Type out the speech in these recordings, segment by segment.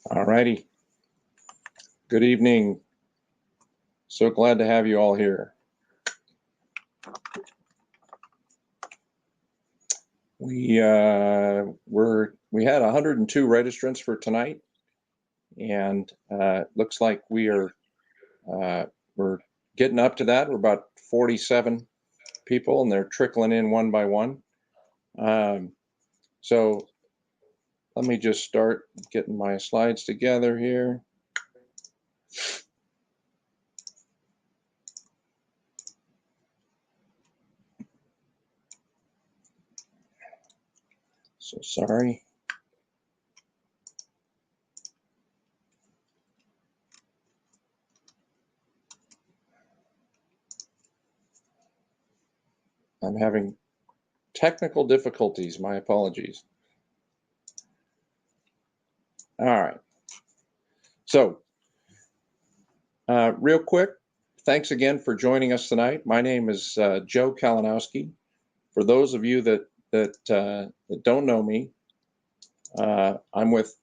All righty. Good evening. So glad to have you all here. We had 102 registrants for tonight, and looks like we're getting up to that. We're about 47 people, and they're trickling in one by one. So let me just start getting my slides together here. So sorry. I'm having technical difficulties. My apologies. All right. So real quick, thanks again for joining us tonight. My name is Joe Kalinowski. For those of you that don't know me, I'm with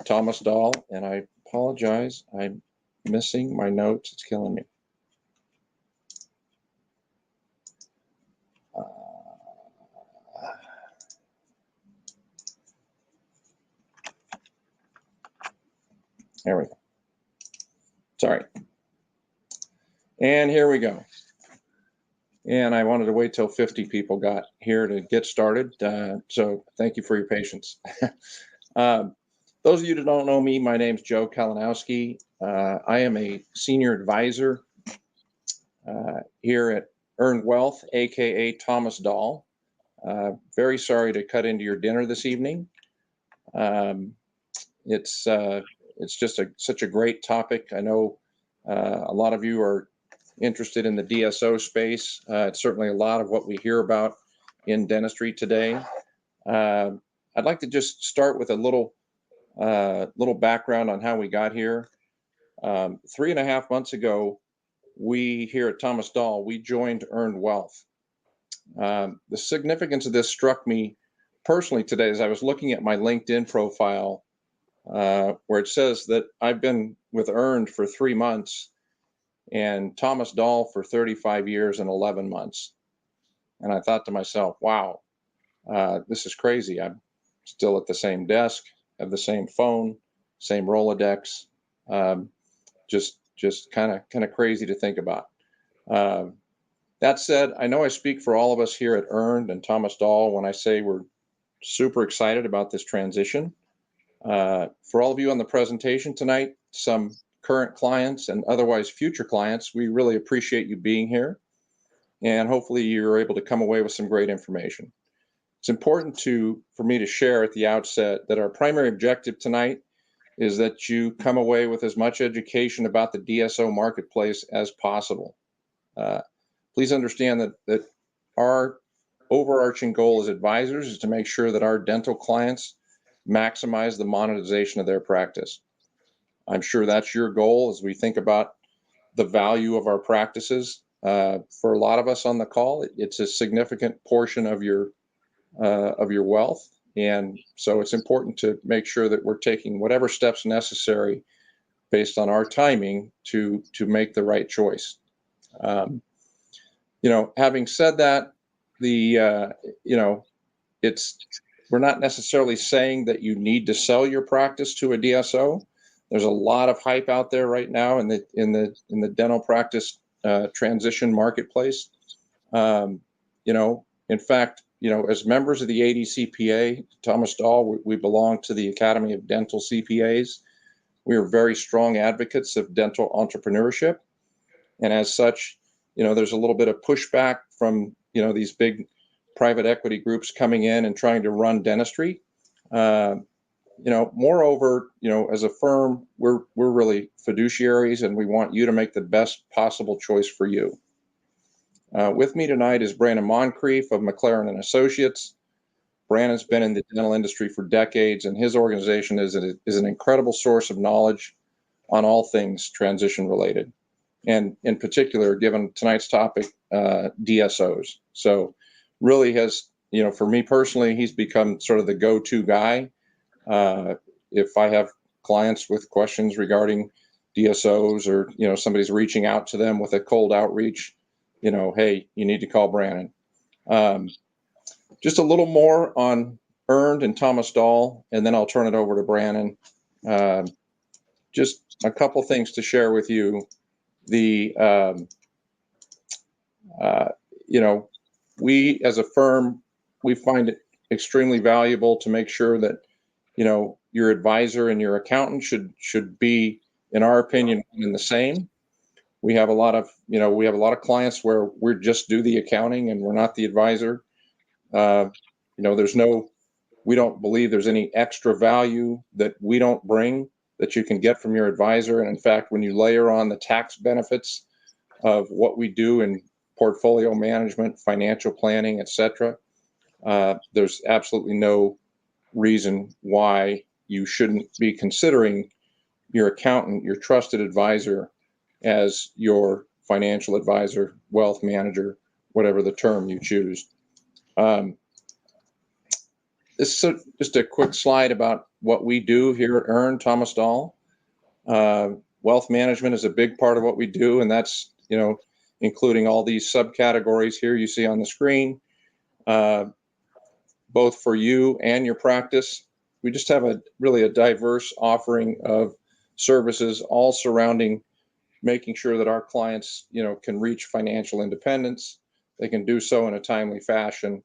Thomas Dahl, and I apologize. I'm missing my notes. It's killing me. There we go. Sorry. And here we go. And I wanted to wait till 50 people got here to get started. So thank you for your patience. Those of you that don't know me, my name's Joe Kalinowski. I am a senior advisor here at Earned Wealth, aka Thomas Dahl. Very sorry to cut into your dinner this evening. It's just such a great topic. I know a lot of you are interested in the DSO space. It's certainly a lot of what we hear about in dentistry today. I'd like to just start with a little background on how we got here. 3.5 months ago, we here at Thomas Dahl, we joined Earned Wealth. The significance of this struck me personally today as I was looking at my LinkedIn profile, where it says that I've been with Earned for 3 months and Thomas Dahl for 35 years and 11 months. And I thought to myself, wow, this is crazy. I'm still at the same desk, have the same phone, same Rolodex. Just kind of crazy to think about. That said, I know I speak for all of us here at Earned and Thomas Dahl when I say we're super excited about this transition. For all of you on the presentation tonight, some current clients and otherwise future clients, we really appreciate you being here. And hopefully you're able to come away with some great information. It's important for me to share at the outset that our primary objective tonight is that you come away with as much education about the DSO marketplace as possible. Please understand that our overarching goal as advisors is to make sure that our dental clients maximize the monetization of their practice. I'm sure that's your goal as we think about the value of our practices. For a lot of us on the call, it's a significant portion of your wealth. And so it's important to make sure that we're taking whatever steps necessary based on our timing to make the right choice. Having said that, we're not necessarily saying that you need to sell your practice to a DSO. There's a lot of hype out there right now in the dental practice transition marketplace. In fact, as members of the ADCPA, Thomas Dahl, we belong to the Academy of Dental CPAs. We are very strong advocates of dental entrepreneurship. And as such, there's a little bit of pushback from, these big private equity groups coming in and trying to run dentistry. Moreover, as a firm, we're really fiduciaries and we want you to make the best possible choice for you. With me tonight is Brandon Moncrief of McLaren and Associates. Brandon's been in the dental industry for decades, and his organization is an incredible source of knowledge on all things transition related, and in particular, given tonight's topic, DSOs. So really has, for me personally, he's become sort of the go-to guy. If I have clients with questions regarding DSOs, or, somebody's reaching out to them with a cold outreach, hey, you need to call Brandon. Just a little more on Earned and Thomas Dahl, and then I'll turn it over to Brandon. Just a couple things to share with you. We as a firm, we find it extremely valuable to make sure that, your advisor and your accountant should be, in our opinion, in the same. We have a lot of clients where we just do the accounting and we're not the advisor. We don't believe there's any extra value that we don't bring that you can get from your advisor. And in fact, when you layer on the tax benefits of what we do in portfolio management, financial planning, etc., there's absolutely no reason why you shouldn't be considering your accountant, your trusted advisor, as your financial advisor, wealth manager, whatever the term you choose. This is just a quick slide about what we do here at Earn Thomas Dahl. Wealth management is a big part of what we do, and that's, including all these subcategories here you see on the screen, both for you and your practice. We just have a diverse offering of services, all surrounding making sure that our clients, can reach financial independence. They can do so in a timely fashion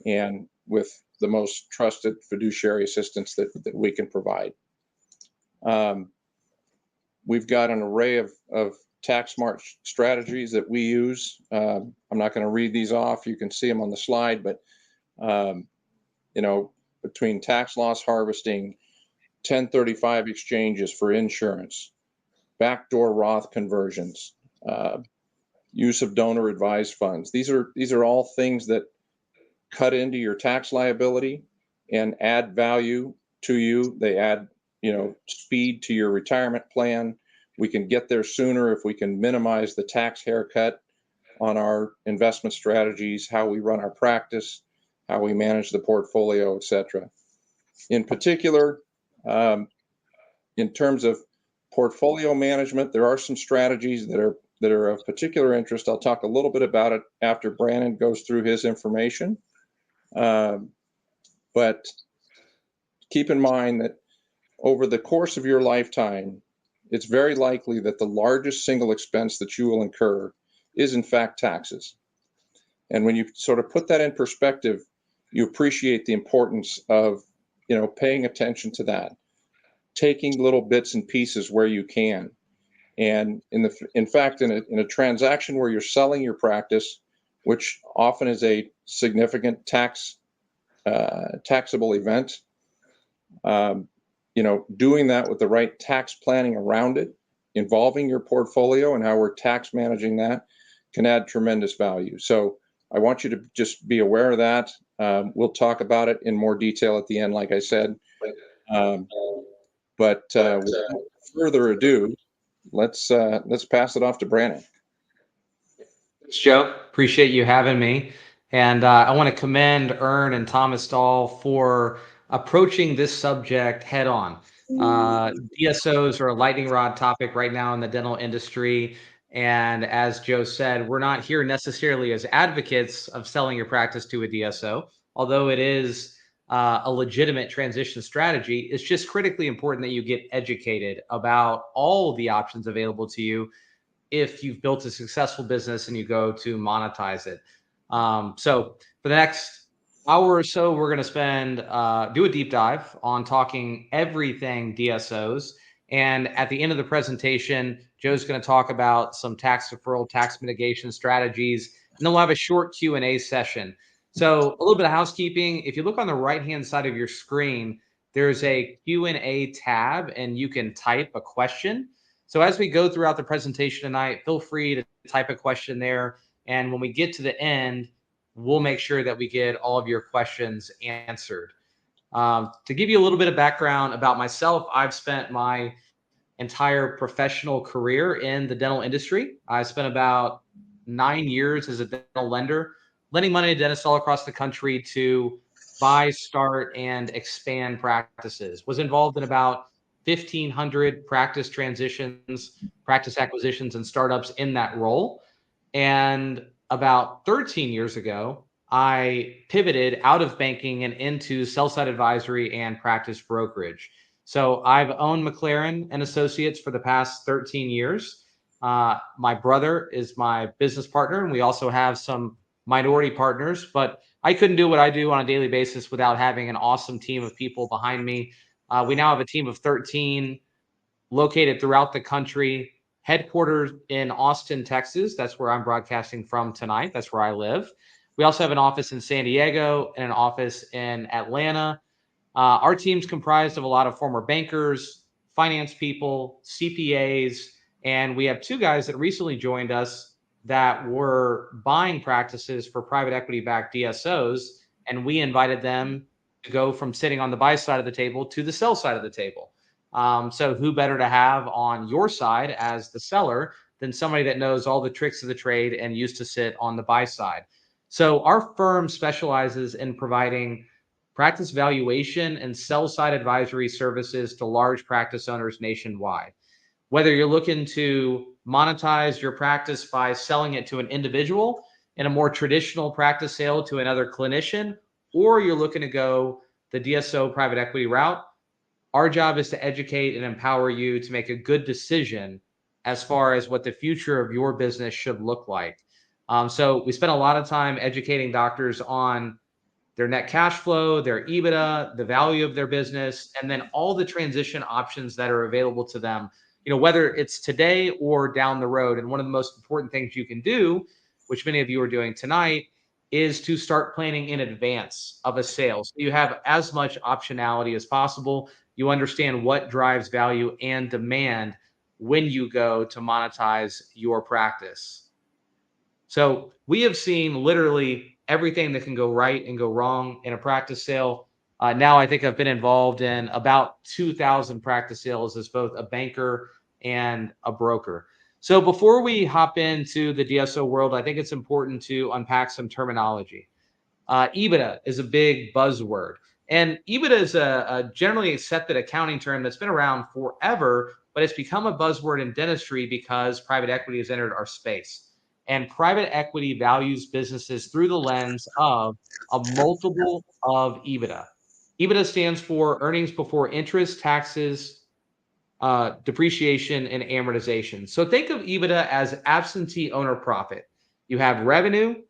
and with the most trusted fiduciary assistance that we can provide. We've got an array of tax smart strategies that we use. I'm not going to read these off. You can see them on the slide, but between tax loss harvesting, 1035 exchanges for insurance, backdoor Roth conversions, use of donor advised funds. These are all things that cut into your tax liability and add value to you. They add, speed to your retirement plan. We can get there sooner if we can minimize the tax haircut on our investment strategies, how we run our practice, how we manage the portfolio, etc. In particular, in terms of portfolio management, there are some strategies that are of particular interest. I'll talk a little bit about it after Brandon goes through his information. But keep in mind that over the course of your lifetime, it's very likely that the largest single expense that you will incur is in fact taxes. And when you sort of put that in perspective, you appreciate the importance of, paying attention to that, taking little bits and pieces where you can. And in fact, in a transaction where you're selling your practice, which often is a significant taxable event, doing that with the right tax planning around it, involving your portfolio and how we're tax managing that, can add tremendous value. So I want you to just be aware of that. We'll talk about it in more detail at the end, like I said. But without further ado, let's pass it off to Brandon. Thanks, Joe. Appreciate you having me. And I want to commend Earn and Thomas Dahl for approaching this subject head on. DSOs are a lightning rod topic right now in the dental industry. And as Joe said, we're not here necessarily as advocates of selling your practice to a DSO, although it is a legitimate transition strategy. It's just critically important that you get educated about all the options available to you if you've built a successful business and you go to monetize it. So for the next hour or so, we're going to spend, do a deep dive on talking everything DSOs. And at the end of the presentation, Joe's going to talk about some tax deferral, tax mitigation strategies, and then we'll have a short Q&A session. So a little bit of housekeeping. If you look on the right-hand side of your screen, there's a Q&A tab, and you can type a question. So as we go throughout the presentation tonight, feel free to type a question there. And when we get to the end, we'll make sure that we get all of your questions answered. To give you a little bit of background about myself, I've spent my entire professional career in the dental industry. I spent about 9 years as a dental lender, lending money to dentists all across the country to buy, start, and expand practices. Was involved in about 1,500 practice transitions, practice acquisitions, and startups in that role. And about 13 years ago, I pivoted out of banking and into sell-side advisory and practice brokerage. So I've owned McLaren and Associates for the past 13 years. My brother is my business partner, and we also have some minority partners, but I couldn't do what I do on a daily basis without having an awesome team of people behind me. We now have a team of 13 located throughout the country, headquartered in Austin, Texas. That's where I'm broadcasting from tonight. That's where I live. We also have an office in San Diego and an office in Atlanta. Our team's comprised of a lot of former bankers, finance people, CPAs, and we have two guys that recently joined us that were buying practices for private equity-backed DSOs, and we invited them to go from sitting on the buy side of the table to the sell side of the table. So who better to have on your side as the seller than somebody that knows all the tricks of the trade and used to sit on the buy side? So our firm specializes in providing practice valuation and sell side advisory services to large practice owners nationwide. Whether you're looking to monetize your practice by selling it to an individual in a more traditional practice sale to another clinician, or you're looking to go the DSO private equity route, our job is to educate and empower you to make a good decision as far as what the future of your business should look like. So we spend a lot of time educating doctors on their net cash flow, their EBITDA, the value of their business, and then all the transition options that are available to them, whether it's today or down the road. And one of the most important things you can do, which many of you are doing tonight, is to start planning in advance of a sale. So you have as much optionality as possible. You understand what drives value and demand when you go to monetize your practice. So we have seen literally everything that can go right and go wrong in a practice sale. Now I think I've been involved in about 2,000 practice sales as both a banker and a broker. So before we hop into the DSO world, I think it's important to unpack some terminology. EBITDA is a big buzzword. And EBITDA is a generally accepted accounting term that's been around forever, but it's become a buzzword in dentistry because private equity has entered our space. And private equity values businesses through the lens of a multiple of EBITDA. EBITDA stands for earnings before interest, taxes, depreciation, and amortization. So think of EBITDA as absentee owner profit. You have revenue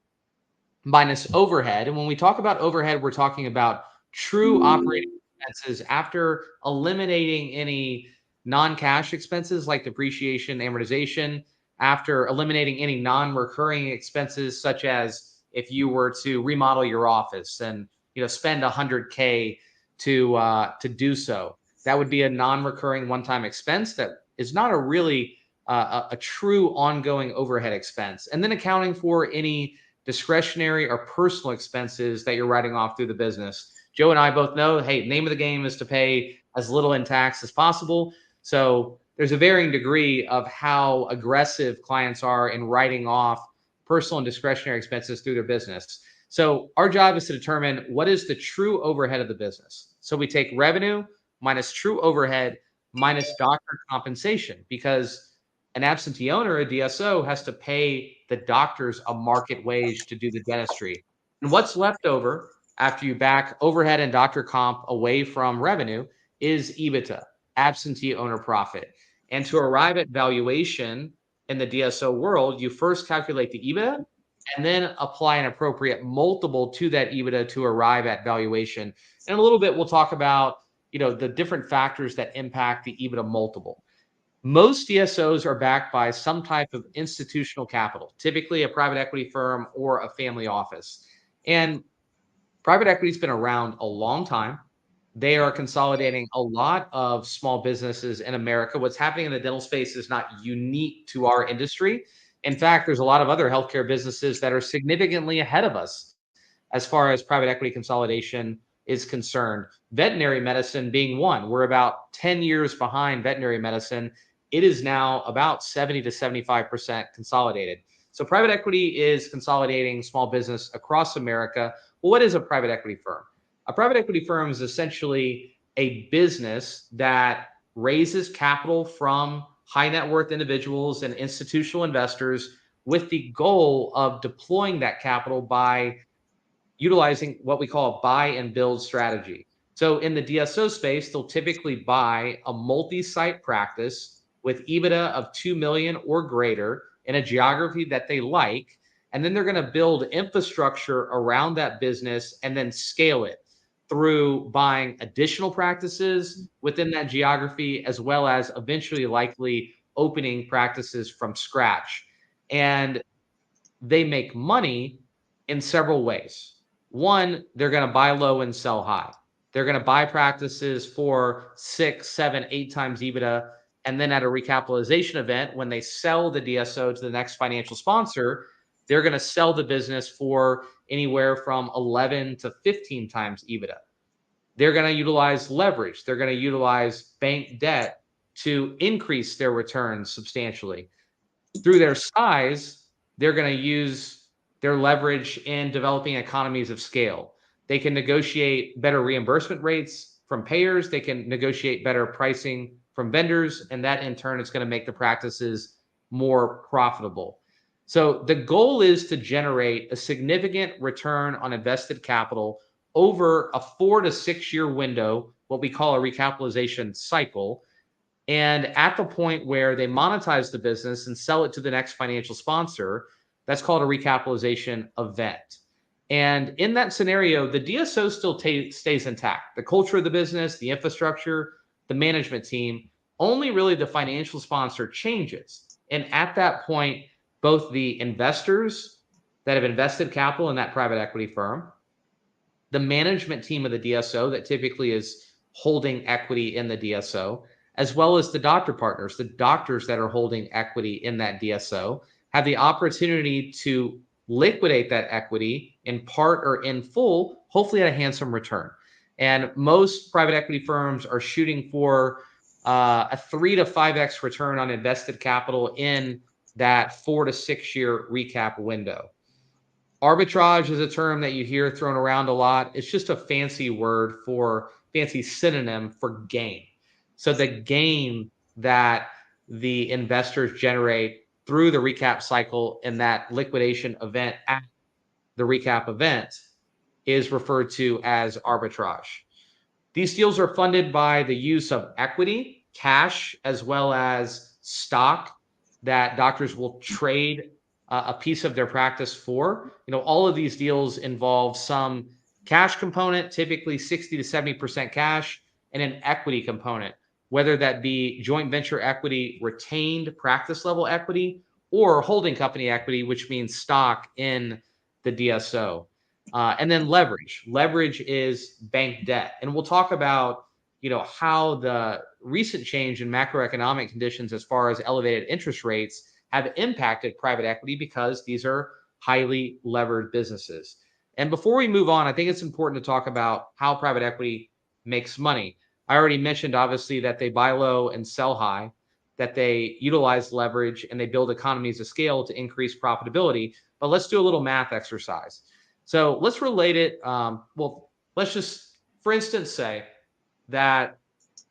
minus overhead. And when we talk about overhead, we're talking about true operating expenses after eliminating any non-cash expenses like depreciation, amortization, after eliminating any non-recurring expenses, such as if you were to remodel your office and spend $100K to do so. That would be a non-recurring one-time expense that is not a really a true ongoing overhead expense. And then accounting for any discretionary or personal expenses that you're writing off through the business. Joe and I both know, hey, name of the game is to pay as little in tax as possible. So there's a varying degree of how aggressive clients are in writing off personal and discretionary expenses through their business. So our job is to determine what is the true overhead of the business. So we take revenue minus true overhead minus doctor compensation, because an absentee owner, a DSO, has to pay the doctors a market wage to do the dentistry. And what's left over after you back overhead and doctor comp away from revenue is EBITDA, absentee owner profit. And to arrive at valuation in the DSO world, you first calculate the EBITDA and then apply an appropriate multiple to that EBITDA to arrive at valuation. And in a little bit, we'll talk about the different factors that impact the EBITDA multiple. Most DSOs are backed by some type of institutional capital, typically a private equity firm or a family office. And private equity has been around a long time. They are consolidating a lot of small businesses in America. What's happening in the dental space is not unique to our industry. In fact, there's a lot of other healthcare businesses that are significantly ahead of us as far as private equity consolidation is concerned. Veterinary medicine being one. We're about 10 years behind veterinary medicine. It is now about 70 to 75% consolidated. So private equity is consolidating small business across America. Well, what is a private equity firm? A private equity firm is essentially a business that raises capital from high net worth individuals and institutional investors with the goal of deploying that capital by utilizing what we call a buy and build strategy. So in the DSO space, they'll typically buy a multi-site practice with EBITDA of 2 million or greater in a geography that they like. And then they're going to build infrastructure around that business and then scale it through buying additional practices within that geography, as well as eventually likely opening practices from scratch. And they make money in several ways. One, they're going to buy low and sell high. They're going to buy practices for 6, 7, 8 times EBITDA. And then at a recapitalization event, when they sell the DSO to the next financial sponsor, they're going to sell the business for anywhere from 11 to 15 times EBITDA. They're going to utilize leverage. They're going to utilize bank debt to increase their returns substantially. Through their size, they're going to use their leverage in developing economies of scale. They can negotiate better reimbursement rates from payers. They can negotiate better pricing from vendors. And that in turn is going to make the practices more profitable. So the goal is to generate a significant return on invested capital over a 4 to 6 year window, what we call a recapitalization cycle. And at the point where they monetize the business and sell it to the next financial sponsor, that's called a recapitalization event. And in that scenario, the DSO still stays intact. The culture of the business, the infrastructure, the management team, only really the financial sponsor changes. And at that point, both the investors that have invested capital in that private equity firm, the management team of the DSO that typically is holding equity in the DSO, as well as the doctor partners, the doctors that are holding equity in that DSO, have the opportunity to liquidate that equity in part or in full, hopefully at a handsome return. And most private equity firms are shooting for a 3 to 5x return on invested capital in that 4 to 6 year recap window. Arbitrage is a term that you hear thrown around a lot. It's just a fancy word for, fancy synonym for gain. So the gain that the investors generate through the recap cycle in that liquidation event at the recap event is referred to as arbitrage. These deals are funded by the use of equity, cash, as well as stock that doctors will trade a piece of their practice for. All of these deals involve some cash component, typically 60 to 70% cash, and an equity component, whether that be joint venture equity, retained practice level equity, or holding company equity, which means stock in the DSO. And then leverage. Leverage is bank debt. And we'll talk about, how the recent change in macroeconomic conditions as far as elevated interest rates have impacted private equity because these are highly levered businesses. And before we move on, I think it's important to talk about how private equity makes money. I already mentioned, obviously, that they buy low and sell high, that they utilize leverage, and they build economies of scale to increase profitability. But let's do a little math exercise. So let's relate it. Let's just, for instance, say that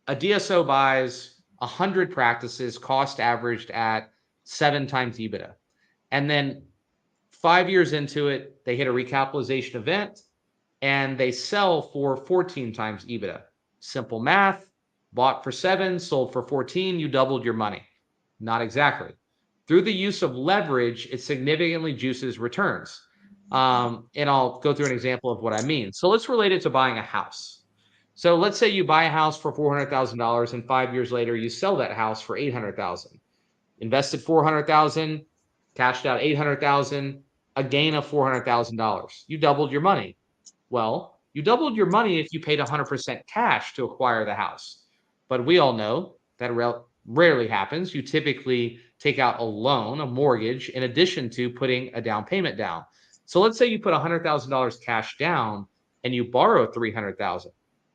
a DSO buys 100 practices, cost averaged at 7 times EBITDA. And then 5 years into it, they hit a recapitalization event and they sell for 14 times EBITDA. Simple math, bought for 7, sold for 14, you doubled your money. Not exactly. Through the use of leverage, it significantly juices returns. And I'll go through an example of what I mean. So let's relate it to buying a house. So let's say you buy a house for $400,000 and 5 years later you sell that house for $800,000. Invested $400,000, cashed out $800,000, a gain of $400,000. You doubled your money. Well, you doubled your money if you paid 100% cash to acquire the house. But we all know that rarely happens. You typically take out a loan, a mortgage, in addition to putting a down payment down. So let's say you put $100,000 cash down and you borrow $300,000.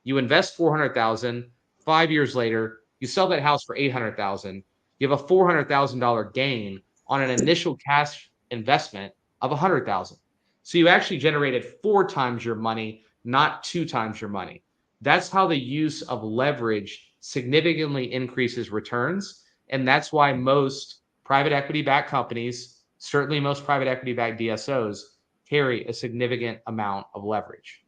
You invest $400,000. 5 years later, you sell that house for $800,000. You have a $400,000 gain on an initial cash investment of $100,000. So you actually generated 4 times your money, not 2 times your money. That's how the use of leverage significantly increases returns. And that's why most private equity-backed companies, certainly most private equity-backed DSOs, carry a significant amount of leverage.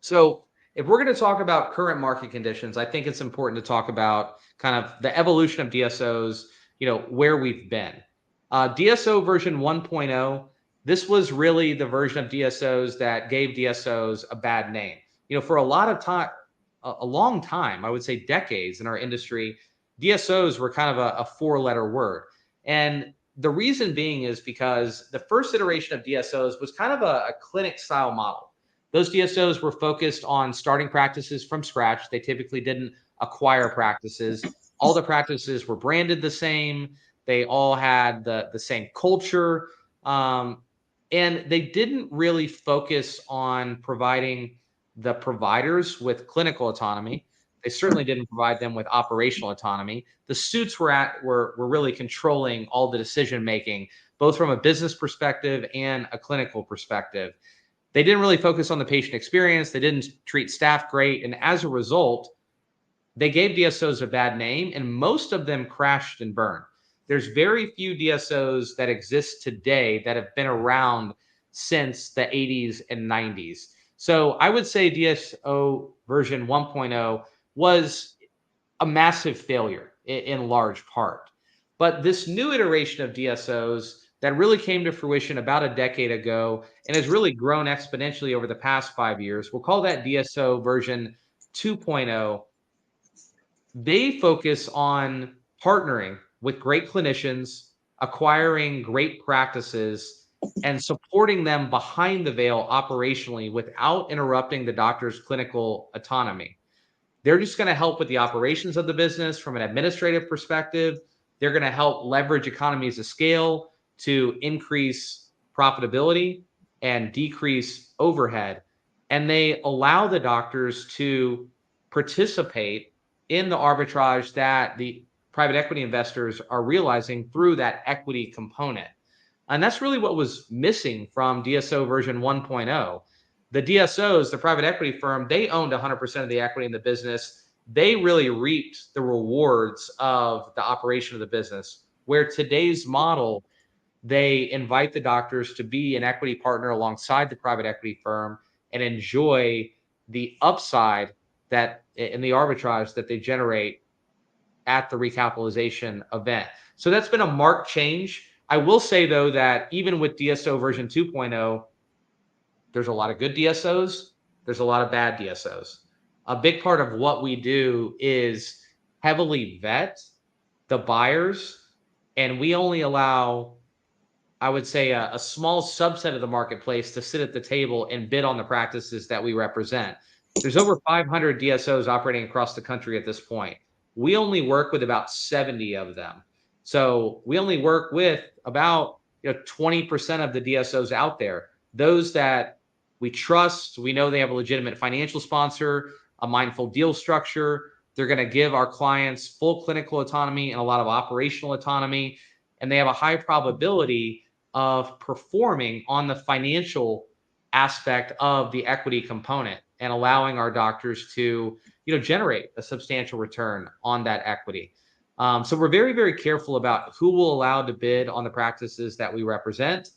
So if we're going to talk about current market conditions, I think it's important to talk about kind of the evolution of DSOs, where we've been. DSO version 1.0, this was really the version of DSOs that gave DSOs a bad name. For a lot of time, a long time, I would say decades in our industry, DSOs were kind of a four-letter word. And the reason being is because the first iteration of DSOs was kind of a clinic style model. Those DSOs were focused on starting practices from scratch. They typically didn't acquire practices. All the practices were branded the same. They all had the same culture. And they didn't really focus on providing the providers with clinical autonomy. They certainly didn't provide them with operational autonomy. The suits were really controlling all the decision making, both from a business perspective and a clinical perspective. They didn't really focus on the patient experience. They didn't treat staff great. And as a result, they gave DSOs a bad name, and most of them crashed and burned. There's very few DSOs that exist today that have been around since the 80s and 90s. So I would say DSO version 1.0 was a massive failure in large part. But this new iteration of DSOs that really came to fruition about a decade ago and has really grown exponentially over the past 5 years, we'll call that DSO version 2.0. They focus on partnering with great clinicians, acquiring great practices, and supporting them behind the veil operationally without interrupting the doctor's clinical autonomy. They're just going to help with the operations of the business from an administrative perspective. They're going to help leverage economies of scale to increase profitability and decrease overhead. And they allow the doctors to participate in the arbitrage that the private equity investors are realizing through that equity component. And that's really what was missing from DSO version 1.0. The DSOs, the private equity firm, they owned 100% of the equity in the business. They really reaped the rewards of the operation of the business, where today's model, they invite the doctors to be an equity partner alongside the private equity firm and enjoy the upside that in the arbitrage that they generate at the recapitalization event. So that's been a marked change. I will say, though, that even with DSO version 2.0, there's a lot of good DSOs. There's a lot of bad DSOs. A big part of what we do is heavily vet the buyers, and we only allow, I would say, a small subset of the marketplace to sit at the table and bid on the practices that we represent. There's over 500 DSOs operating across the country at this point. We only work with about 70 of them. So we only work with about 20% of the DSOs out there. Those that we trust, we know they have a legitimate financial sponsor, a mindful deal structure. They're going to give our clients full clinical autonomy and a lot of operational autonomy. And they have a high probability of performing on the financial aspect of the equity component and allowing our doctors to generate a substantial return on that equity. So we're very, very careful about who we'll allow to bid on the practices that we represent.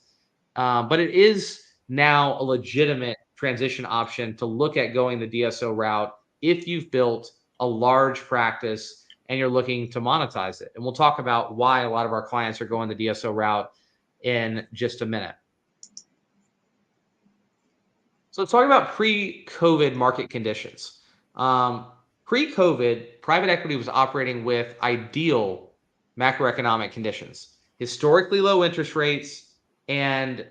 But it is now a legitimate transition option to look at going the DSO route if you've built a large practice and you're looking to monetize it. And we'll talk about why a lot of our clients are going the DSO route in just a minute. So let's talk about pre-COVID market conditions. Pre-COVID, private equity was operating with ideal macroeconomic conditions, historically low interest rates, and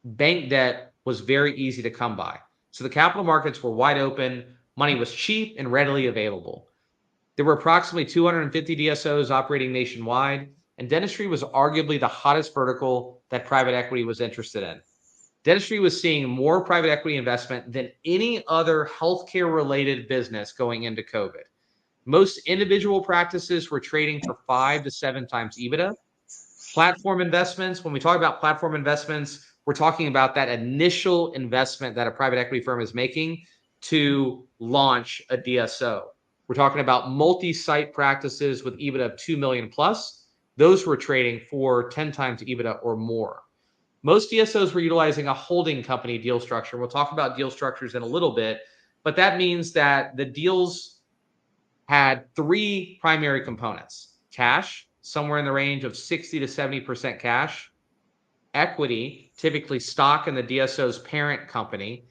bank debt was very easy to come by. So the capital markets were wide open, money was cheap and readily available. There were approximately 250 DSOs operating nationwide, and dentistry was arguably the hottest vertical that private equity was interested in. Dentistry was seeing more private equity investment than any other healthcare-related business going into COVID. Most individual practices were trading for 5 to 7 times EBITDA. Platform investments, when we talk about platform investments, we're talking about that initial investment that a private equity firm is making to launch a DSO. We're talking about multi-site practices with EBITDA of 2 million plus. Those were trading for 10 times EBITDA or more. Most DSOs were utilizing a holding company deal structure. We'll talk about deal structures in a little bit, but that means that the deals had three primary components: cash, somewhere in the range of 60 to 70% cash; equity, typically stock in the DSO's parent company;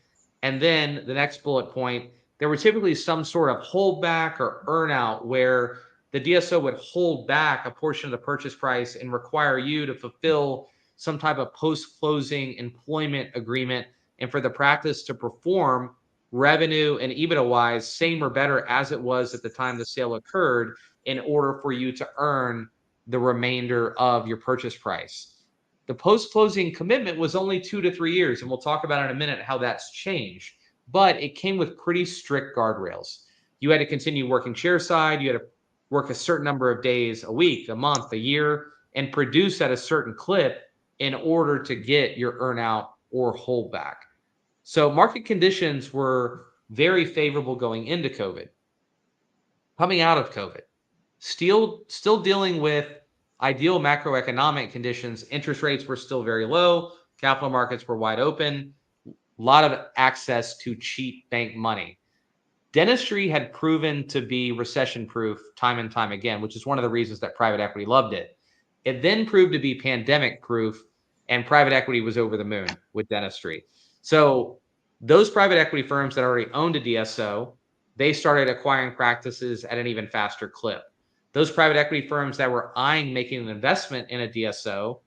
and then the next bullet point, there were typically some sort of holdback or earnout where the DSO would hold back a portion of the purchase price and require you to fulfill some type of post-closing employment agreement, and for the practice to perform revenue and EBITDA wise same or better as it was at the time the sale occurred, in order for you to earn the remainder of your purchase price. The post-closing commitment was only 2 to 3 years, and we'll talk about in a minute how that's changed, but it came with pretty strict guardrails. You had to continue working share side, you had to work a certain number of days a week, a month, a year, and produce at a certain clip in order to get your earnout or holdback. So market conditions were very favorable going into COVID. Coming out of COVID, still dealing with ideal macroeconomic conditions. Interest rates were still very low. Capital markets were wide open. A lot of access to cheap bank money. Dentistry had proven to be recession-proof time and time again, which is one of the reasons that private equity loved it. It then proved to be pandemic-proof, and private equity was over the moon with dentistry. So those private equity firms that already owned a DSO, they started acquiring practices at an even faster clip. Those private equity firms that were eyeing making an investment in a DSO,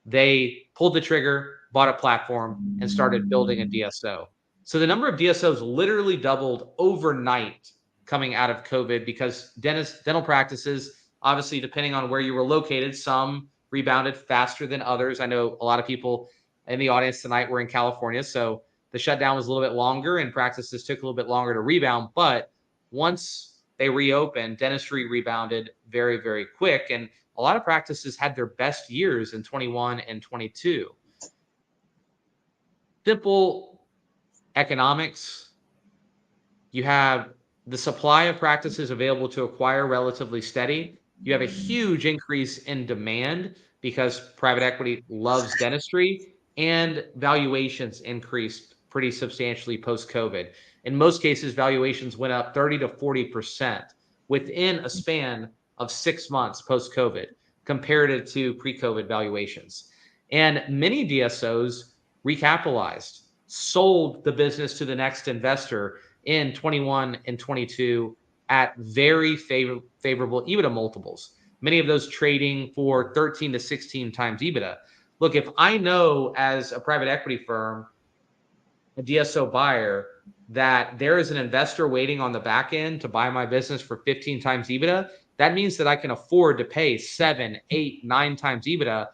they pulled the trigger, bought a platform, and started building a DSO. So the number of DSOs literally doubled overnight coming out of COVID, because dental practices, obviously, depending on where you were located, some rebounded faster than others. I know a lot of people in the audience tonight were in California, so the shutdown was a little bit longer and practices took a little bit longer to rebound. But once they reopened, dentistry rebounded very, very quick. And a lot of practices had their best years in 21 and 22. Simple economics. You have the supply of practices available to acquire relatively steady. You have a huge increase in demand because private equity loves dentistry, and valuations increased pretty substantially post-COVID. In most cases, valuations went up 30 to 40% within a span of 6 months post-COVID, compared to pre-COVID valuations. And many DSOs recapitalized, sold the business to the next investor in 21 and 22 at very favorable EBITDA multiples. Many of those trading for 13 to 16 times EBITDA. Look, if I know as a private equity firm, a DSO buyer, that there is an investor waiting on the back end to buy my business for 15 times EBITDA, that means that I can afford to pay 7, 8, 9 times EBITDA,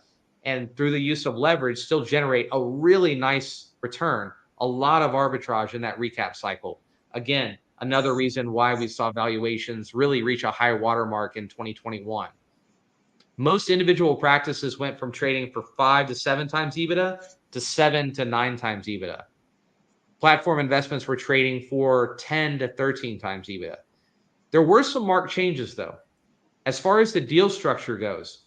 and through the use of leverage, still generate a really nice return, a lot of arbitrage in that recap cycle. Again, another reason why we saw valuations really reach a high watermark in 2021. Most individual practices went from trading for 5 to 7 times EBITDA to 7 to 9 times EBITDA. Platform investments were trading for 10 to 13 times EBITDA. There were some marked changes, though. As far as the deal structure goes,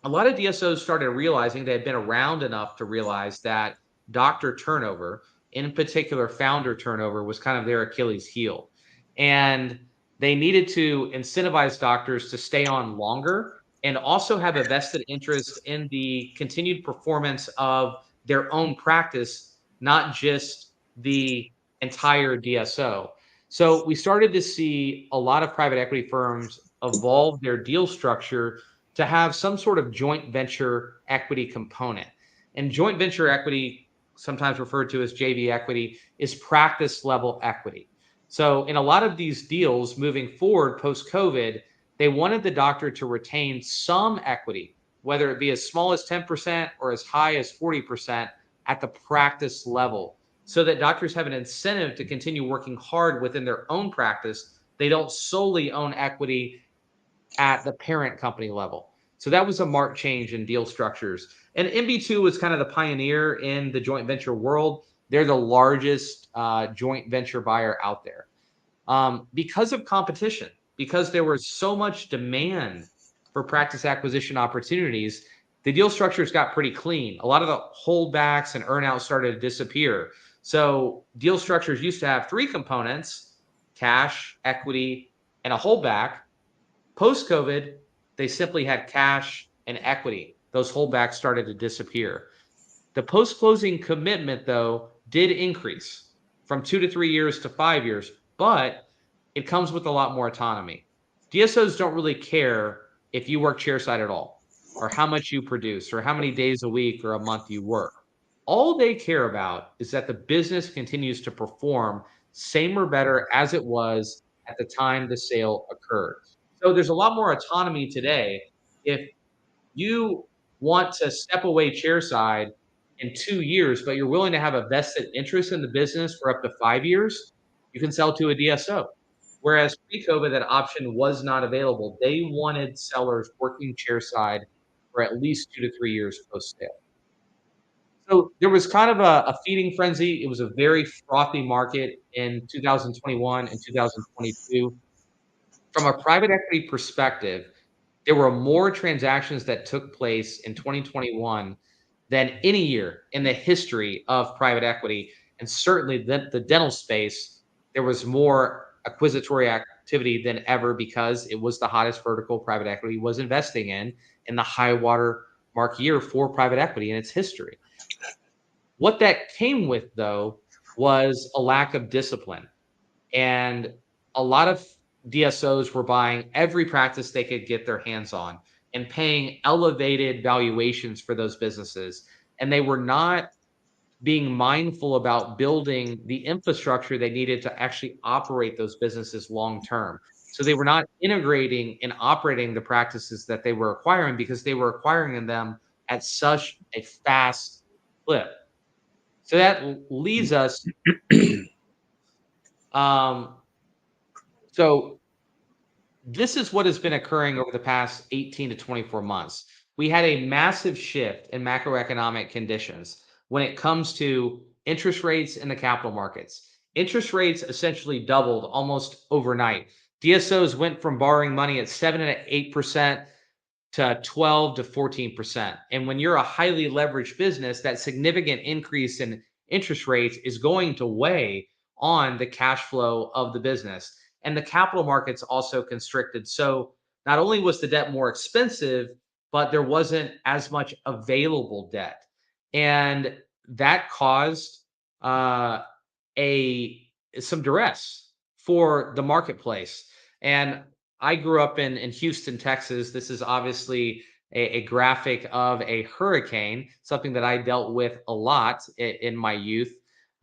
a lot of DSOs started realizing they had been around enough to realize that doctor turnover, in particular founder turnover, was kind of their Achilles heel. And they needed to incentivize doctors to stay on longer and also have a vested interest in the continued performance of their own practice, not just the entire DSO. So we started to see a lot of private equity firms evolve their deal structure to have some sort of joint venture equity component. And joint venture equity, sometimes referred to as JV equity, is practice level equity. So in a lot of these deals moving forward post-COVID, they wanted the doctor to retain some equity, whether it be as small as 10% or as high as 40% at the practice level, so that doctors have an incentive to continue working hard within their own practice. They don't solely own equity at the parent company level. So that was a marked change in deal structures. And MB2 was kind of the pioneer in the joint venture world. They're the largest joint venture buyer out there. because of competition, because there was so much demand for practice acquisition opportunities. The deal structures got pretty clean. A lot of the holdbacks and earnouts started to disappear. So deal structures used to have three components: cash, equity, and a holdback. Post COVID, they simply had cash and equity. Those holdbacks started to disappear. The post closing commitment, though, did increase from 2 to 3 years to 5 years, but it comes with a lot more autonomy. DSOs don't really care if you work chairside at all, or how much you produce, or how many days a week or a month you work. All they care about is that the business continues to perform same or better as it was at the time the sale occurred. So there's a lot more autonomy today. If you want to step away chairside in 2 years, but you're willing to have a vested interest in the business for up to 5 years, you can sell to a DSO. Whereas pre-COVID, that option was not available. They wanted sellers working chairside for at least 2 to 3 years post sale. So there was kind of a feeding frenzy. It was a very frothy market in 2021 and 2022. From a private equity perspective, there were more transactions that took place in 2021 than any year in the history of private equity. And certainly the dental space, there was more acquisitory activity than ever because it was the hottest vertical private equity was investing in the high water mark year for private equity in its history. What that came with, though, was a lack of discipline. And a lot of DSOs were buying every practice they could get their hands on and paying elevated valuations for those businesses. And they were not being mindful about building the infrastructure they needed to actually operate those businesses long term. So they were not integrating and operating the practices that they were acquiring because they were acquiring them at such a fast clip. So that leads us. Um, so this is what has been occurring over the past 18 to 24 months. We had a massive shift in macroeconomic conditions when it comes to interest rates in the capital markets. Interest rates essentially doubled almost overnight. DSOs went from borrowing money at 7 and 8% to 12 to 14%. And when you're a highly leveraged business, that significant increase in interest rates is going to weigh on the cash flow of the business. And the capital markets also constricted. So not only was the debt more expensive, but there wasn't as much available debt. And that caused a some duress for the marketplace. And I grew up in Houston, Texas. This is obviously a graphic of a hurricane, something that I dealt with a lot in my youth.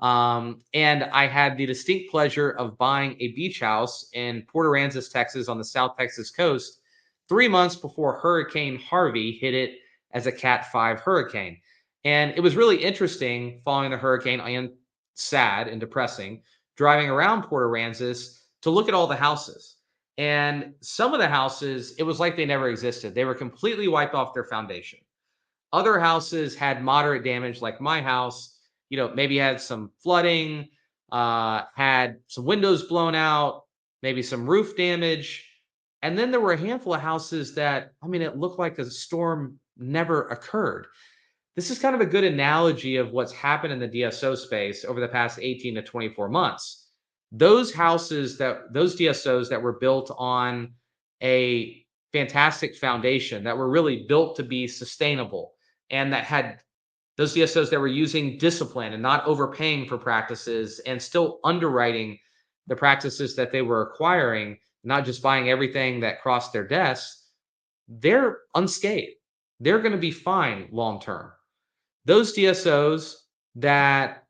And I had the distinct pleasure of buying a beach house in Port Aransas, Texas, on the South Texas coast, 3 months before Hurricane Harvey hit it as a Cat 5 hurricane. And it was really interesting following the hurricane and sad and depressing, driving around Port Aransas to look at all the houses. And some of the houses, it was like they never existed. They were completely wiped off their foundation. Other houses had moderate damage, like my house, maybe had some flooding, had some windows blown out, maybe some roof damage. And then there were a handful of houses that, it looked like a storm never occurred. This is kind of a good analogy of what's happened in the DSO space over the past 18 to 24 months. Those DSOs that were built on a fantastic foundation, that were really built to be sustainable, and that had those DSOs that were using discipline and not overpaying for practices and still underwriting the practices that they were acquiring, not just buying everything that crossed their desks, they're unscathed. They're going to be fine long term. Those DSOs that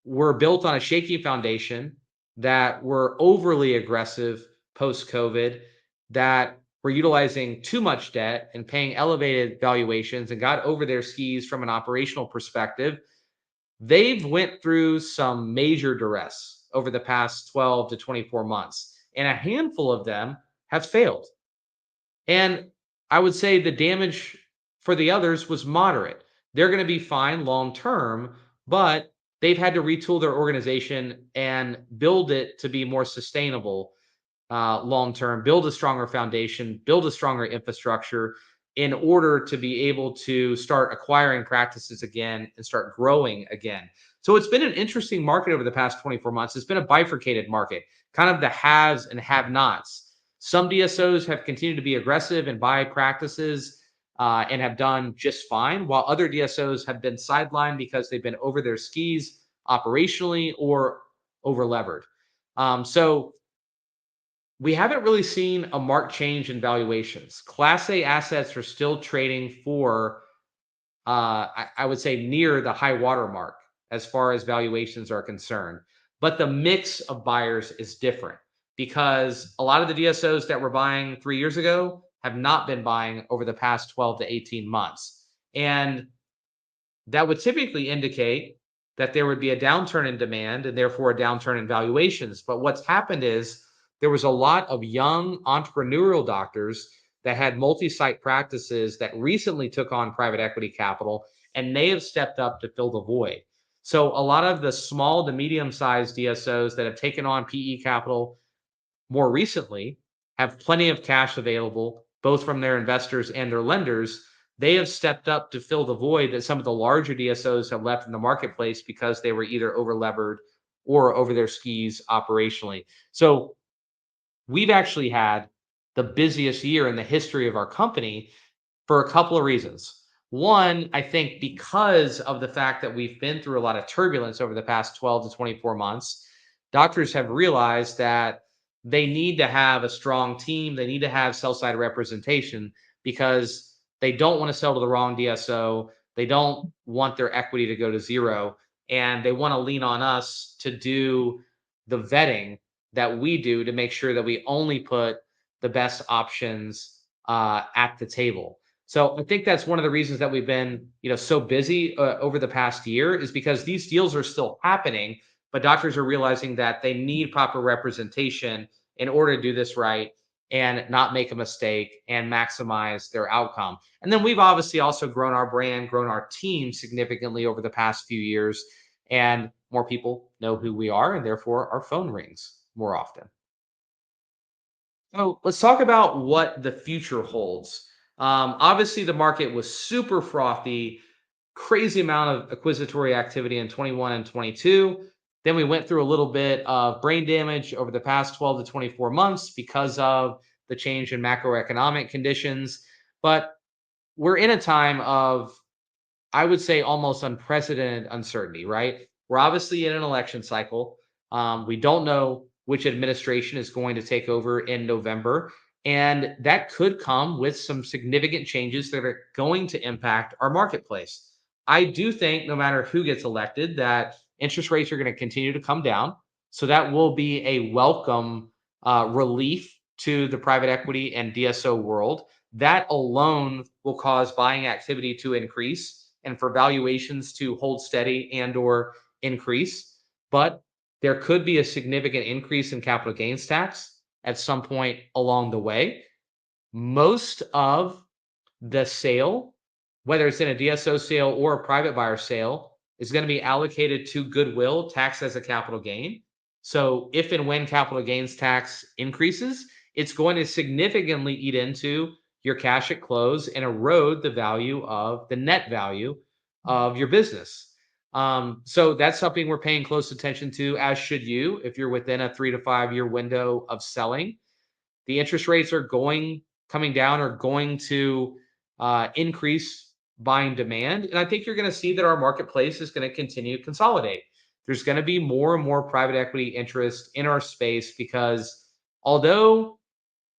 were built on a shaky foundation, that were overly aggressive post COVID, that were utilizing too much debt and paying elevated valuations and got over their skis from an operational perspective, they've went through some major duress over the past 12 to 24 months. And a handful of them have failed. And I would say the damage for the others was moderate. They're going to be fine long term, but they've had to retool their organization and build it to be more sustainable long term, build a stronger foundation, build a stronger infrastructure in order to be able to start acquiring practices again and start growing again. So it's been an interesting market over the past 24 months. It's been a bifurcated market, kind of the haves and have nots. Some DSOs have continued to be aggressive and buy practices and have done just fine, while other DSOs have been sidelined because they've been over their skis operationally or over levered. So we haven't really seen a marked change in valuations. Class A assets are still trading for, I would say, near the high water mark as far as valuations are concerned. But the mix of buyers is different because a lot of the DSOs that were buying 3 years ago have not been buying over the past 12 to 18 months. And that would typically indicate that there would be a downturn in demand and therefore a downturn in valuations. But what's happened is there was a lot of young entrepreneurial doctors that had multi-site practices that recently took on private equity capital, and they have stepped up to fill the void. So a lot of the small to medium-sized DSOs that have taken on PE capital more recently have plenty of cash available, both from their investors and their lenders. They have stepped up to fill the void that some of the larger DSOs have left in the marketplace because they were either over levered or over their skis operationally. So we've actually had the busiest year in the history of our company for a couple of reasons. One, I think because of the fact that we've been through a lot of turbulence over the past 12 to 24 months, doctors have realized that they need to have a strong team. They need to have sell side representation because they don't want to sell to the wrong DSO. They don't want their equity to go to zero. And they want to lean on us to do the vetting that we do to make sure that we only put the best options at the table. So I think that's one of the reasons that we've been, so busy over the past year is because these deals are still happening, but doctors are realizing that they need proper representation in order to do this right and not make a mistake and maximize their outcome. And then we've obviously also grown our brand, grown our team significantly over the past few years, and more people know who we are, and therefore our phone rings more often. So let's talk about what the future holds. Obviously, the market was super frothy, crazy amount of acquisitory activity in 21 and 22. Then we went through a little bit of brain damage over the past 12 to 24 months because of the change in macroeconomic conditions. But we're in a time of, I would say, almost unprecedented uncertainty, right? We're obviously in an election cycle. We don't know which administration is going to take over in November. And that could come with some significant changes that are going to impact our marketplace. I do think no matter who gets elected, that interest rates are going to continue to come down. So that will be a welcome relief to the private equity and DSO world. That alone will cause buying activity to increase and for valuations to hold steady and or increase. But there could be a significant increase in capital gains tax at some point along the way. Most of the sale, whether it's in a DSO sale or a private buyer sale, is going to be allocated to goodwill, taxed as a capital gain. So if and when capital gains tax increases, it's going to significantly eat into your cash at close and erode the value of the net value of your business. So that's something we're paying close attention to, as should you, if you're within a 3 to 5 year window of selling. The interest rates are coming down, are going to increase buying demand. And I think you're going to see that our marketplace is going to continue to consolidate. There's going to be more and more private equity interest in our space because although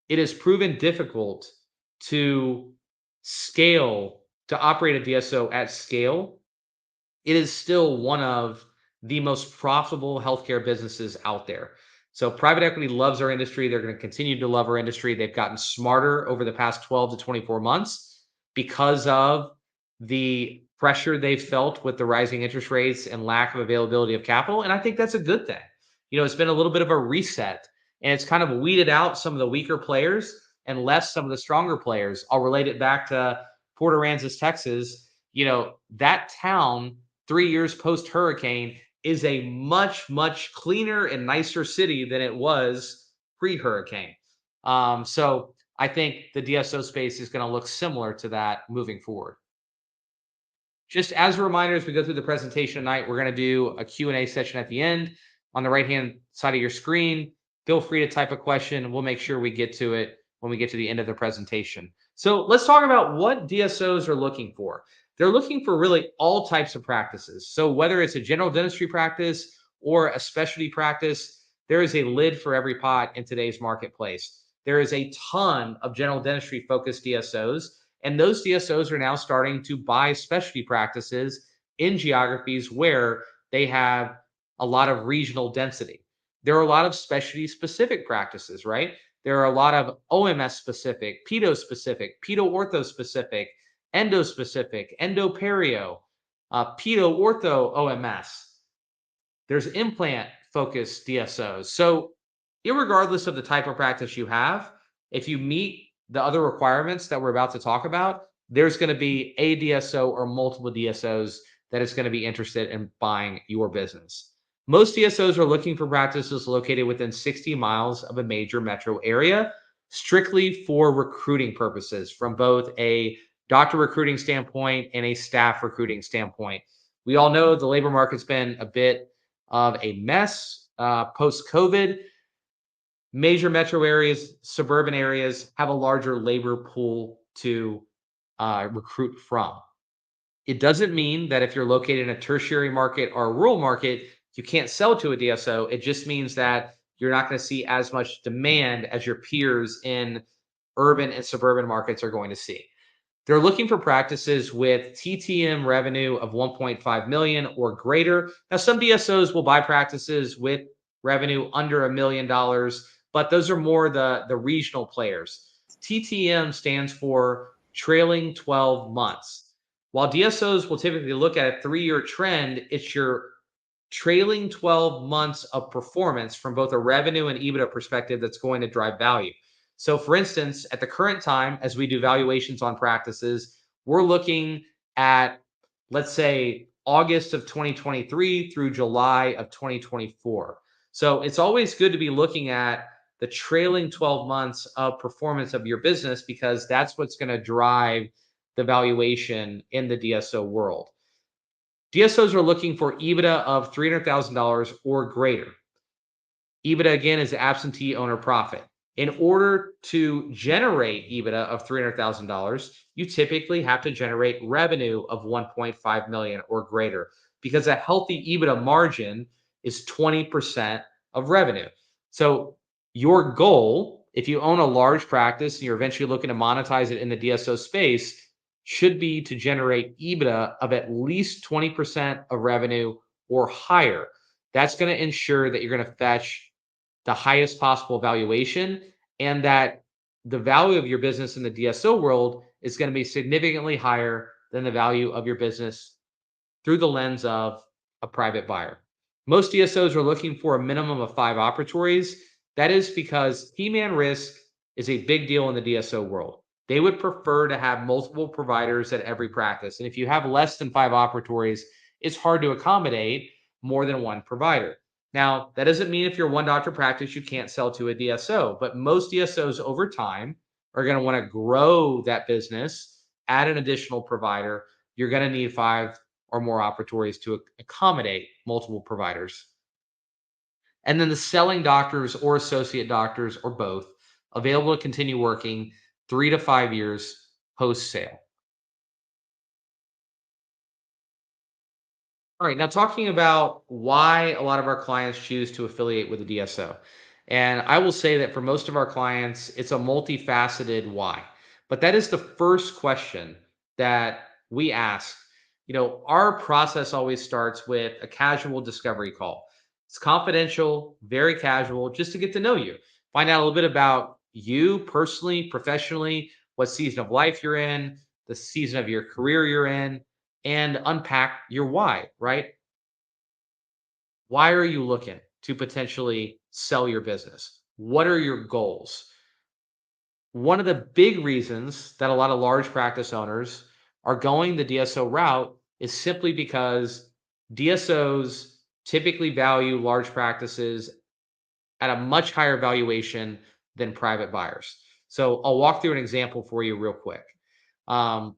it has proven difficult to operate a DSO at scale, it is still one of the most profitable healthcare businesses out there. So private equity loves our industry. They're going to continue to love our industry. They've gotten smarter over the past 12 to 24 months because of the pressure they've felt with the rising interest rates and lack of availability of capital. And I think that's a good thing. It's been a little bit of a reset, and it's kind of weeded out some of the weaker players and left some of the stronger players. I'll relate it back to Port Aransas, Texas. That town 3 years post hurricane is a much, much cleaner and nicer city than it was pre-hurricane. So I think the DSO space is going to look similar to that moving forward. Just as a reminder, as we go through the presentation tonight, we're going to do a Q&A session at the end. On the right-hand side of your screen, feel free to type a question. We'll make sure we get to it when we get to the end of the presentation. So let's talk about what DSOs are looking for. They're looking for really all types of practices. So whether it's a general dentistry practice or a specialty practice, there is a lid for every pot in today's marketplace. There is a ton of general dentistry focused DSOs, and those DSOs are now starting to buy specialty practices in geographies where they have a lot of regional density. There are a lot of specialty specific practices, right? There are a lot of OMS specific, pedo specific, pedo ortho specific, endo specific, endo perio, pedo ortho OMS. There's implant focused DSOs. So, irregardless of the type of practice you have, if you meet the other requirements that we're about to talk about, there's going to be a DSO or multiple DSOs that is going to be interested in buying your business. Most DSOs are looking for practices located within 60 miles of a major metro area, strictly for recruiting purposes, from both a doctor recruiting standpoint and a staff recruiting standpoint. We all know the labor market's been a bit of a mess post-COVID. Major metro areas, suburban areas have a larger labor pool to recruit from. It doesn't mean that if you're located in a tertiary market or a rural market, you can't sell to a DSO. It just means that you're not going to see as much demand as your peers in urban and suburban markets are going to see. They're looking for practices with TTM revenue of 1.5 million or greater. Now, some DSOs will buy practices with revenue under $1 million, but those are more the regional players. TTM stands for trailing 12 months. While DSOs will typically look at a 3-year trend, it's your trailing 12 months of performance from both a revenue and EBITDA perspective that's going to drive value. So, for instance, at the current time, as we do valuations on practices, we're looking at, let's say, August of 2023 through July of 2024. So it's always good to be looking at the trailing 12 months of performance of your business, because that's what's going to drive the valuation in the DSO world. DSOs are looking for EBITDA of $300,000 or greater. EBITDA, again, is absentee owner profit. In order to generate EBITDA of $300,000, you typically have to generate revenue of 1.5 million or greater, because a healthy EBITDA margin is 20% of revenue. So your goal, if you own a large practice and you're eventually looking to monetize it in the DSO space, should be to generate EBITDA of at least 20% of revenue or higher. That's going to ensure that you're going to fetch the highest possible valuation, and that the value of your business in the DSO world is going to be significantly higher than the value of your business through the lens of a private buyer. Most DSOs are looking for a minimum of 5 operatories. That is because key man risk is a big deal in the DSO world. They would prefer to have multiple providers at every practice. And if you have less than 5 operatories, it's hard to accommodate more than one provider. Now, that doesn't mean if you're one doctor practice, you can't sell to a DSO, but most DSOs over time are going to want to grow that business, add an additional provider. You're going to need 5 or more operatories to accommodate multiple providers. And then the selling doctors or associate doctors or both available to continue working 3 to 5 years post-sale. All right, now talking about why a lot of our clients choose to affiliate with a DSO. And I will say that for most of our clients, it's a multifaceted why. But that is the first question that we ask. Our process always starts with a casual discovery call. It's confidential, very casual, just to get to know you, find out a little bit about you personally, professionally, what season of life you're in, the season of your career you're in, and unpack your why, right? Why are you looking to potentially sell your business? What are your goals? One of the big reasons that a lot of large practice owners are going the DSO route is simply because DSOs typically value large practices at a much higher valuation than private buyers. So I'll walk through an example for you real quick. Um,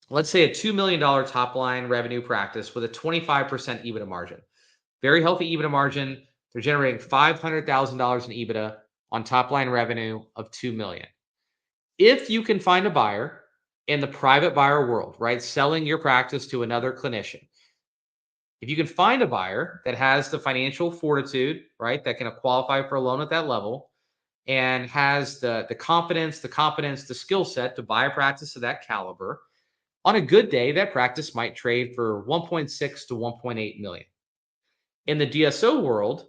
let's say a $2 million top line revenue practice with a 25% EBITDA margin. Very healthy EBITDA margin. They're generating $500,000 in EBITDA on top line revenue of $2 million. If you can find a buyer in the private buyer world, right, selling your practice to another clinician, if you can find a buyer that has the financial fortitude, right, that can qualify for a loan at that level and has the confidence, the competence, the skill set to buy a practice of that caliber, on a good day, that practice might trade for 1.6 to 1.8 million. In the DSO world,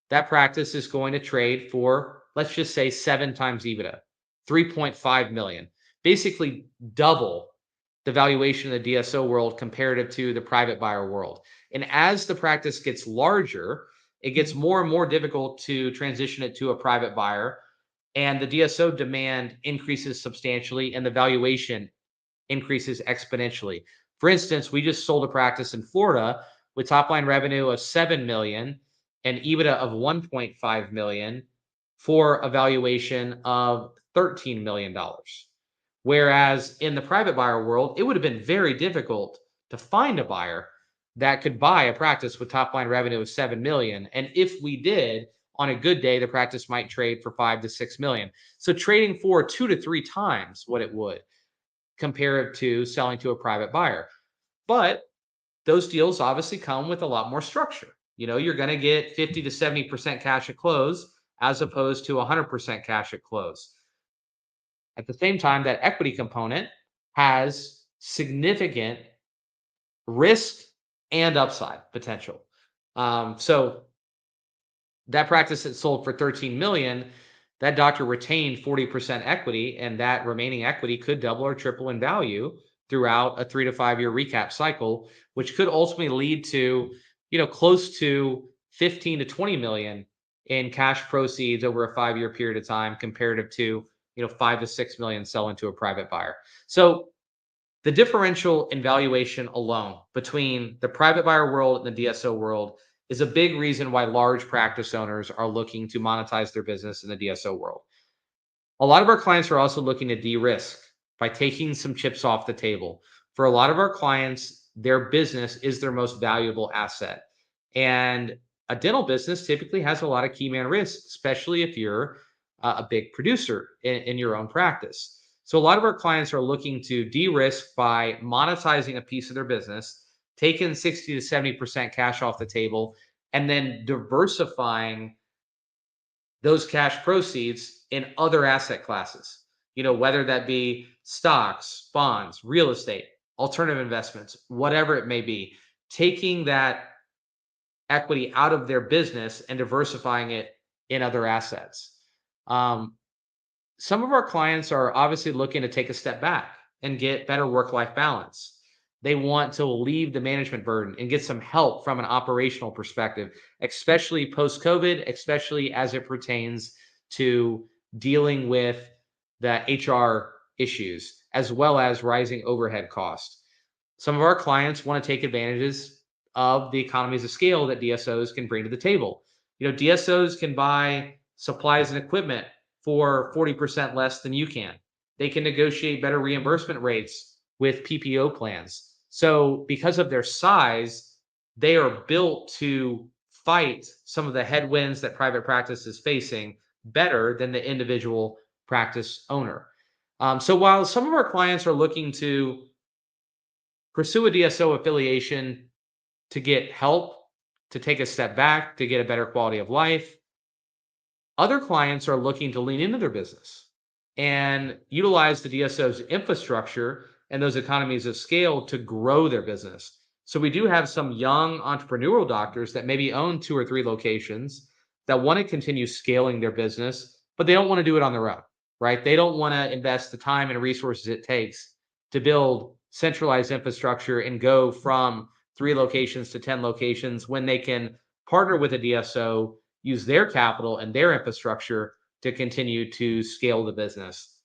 that practice is going to trade for, let's just say, 7 times EBITDA, 3.5 million, basically double the valuation of the DSO world comparative to the private buyer world. And as the practice gets larger, it gets more and more difficult to transition it to a private buyer. And the DSO demand increases substantially and the valuation increases exponentially. For instance, we just sold a practice in Florida with top line revenue of 7 million and EBITDA of 1.5 million for a valuation of $13 million. Whereas in the private buyer world, it would have been very difficult to find a buyer that could buy a practice with top line revenue of 7 million. And if we did, on a good day, the practice might trade for 5 to 6 million. So trading for 2 to 3 times what it would compared to selling to a private buyer. But those deals obviously come with a lot more structure. You know, you're going to get 50 to 70% cash at close as opposed to 100% cash at close. At the same time, that equity component has significant risk and upside potential. So that practice that sold for 13 million, that doctor retained 40% equity, and that remaining equity could double or triple in value throughout a 3 to 5 year recap cycle, which could ultimately lead to, close to 15 to 20 million in cash proceeds over a 5 year period of time, comparative to, 5 to 6 million selling to a private buyer. So the differential in valuation alone between the private buyer world and the DSO world is a big reason why large practice owners are looking to monetize their business in the DSO world. A lot of our clients are also looking to de-risk by taking some chips off the table. For a lot of our clients, their business is their most valuable asset. And a dental business typically has a lot of key man risk, especially if you're a big producer in your own practice. So a lot of our clients are looking to de-risk by monetizing a piece of their business, taking 60 to 70% cash off the table, and then diversifying those cash proceeds in other asset classes, whether that be stocks, bonds, real estate, alternative investments, whatever it may be, taking that equity out of their business and diversifying it in other assets. Some of our clients are obviously looking to take a step back and get better work-life balance. They want to leave the management burden and get some help from an operational perspective, especially post-COVID, especially as it pertains to dealing with the HR issues, as well as rising overhead costs. Some of our clients want to take advantages of the economies of scale that DSOs can bring to the table. DSOs can buy supplies and equipment for 40% less than you can. They can negotiate better reimbursement rates with PPO plans. So because of their size, they are built to fight some of the headwinds that private practice is facing better than the individual practice owner. So while some of our clients are looking to pursue a DSO affiliation to get help, to take a step back, to get a better quality of life, other clients are looking to lean into their business and utilize the DSO's infrastructure and those economies of scale to grow their business. So we do have some young entrepreneurial doctors that maybe own 2 or 3 locations that want to continue scaling their business, but they don't want to do it on their own, right? They don't want to invest the time and resources it takes to build centralized infrastructure and go from 3 locations to 10 locations when they can partner with a DSO, use their capital and their infrastructure to continue to scale the business.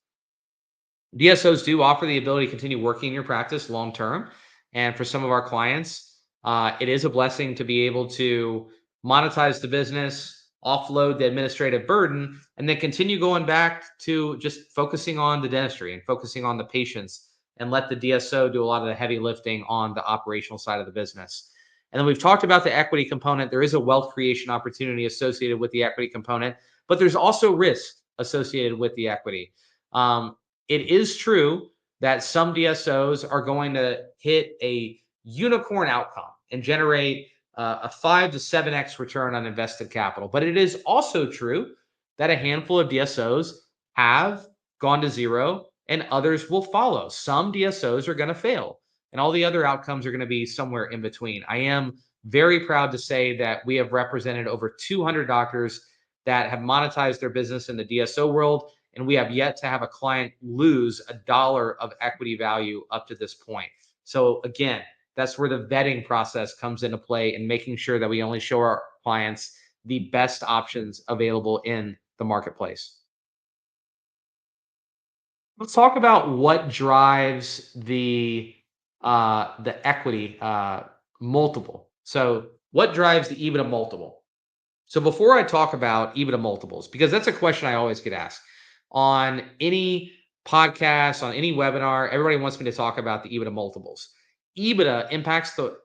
DSOs do offer the ability to continue working in your practice long term. And for some of our clients, It is a blessing to be able to monetize the business, offload the administrative burden, and then continue going back to just focusing on the dentistry and focusing on the patients and let the DSO do a lot of the heavy lifting on the operational side of the business. And then we've talked about the equity component. There is a wealth creation opportunity associated with the equity component, but there's also risk associated with the equity. It is true that some DSOs are going to hit a unicorn outcome and generate a 5 to 7x return on invested capital. But it is also true that a handful of DSOs have gone to zero and others will follow. Some DSOs are going to fail and all the other outcomes are going to be somewhere in between. I am very proud to say that we have represented over 200 doctors that have monetized their business in the DSO world, and we have yet to have a client lose $1 of equity value up to this point. So again, that's where the vetting process comes into play and making sure that we only show our clients the best options available in the marketplace. Let's talk about what drives the equity multiple. So what drives the EBITDA multiple? So before I talk about EBITDA multiples, because that's a question I always get asked on any podcast, on any webinar, everybody wants me to talk about the EBITDA multiples. EBITDA impacts the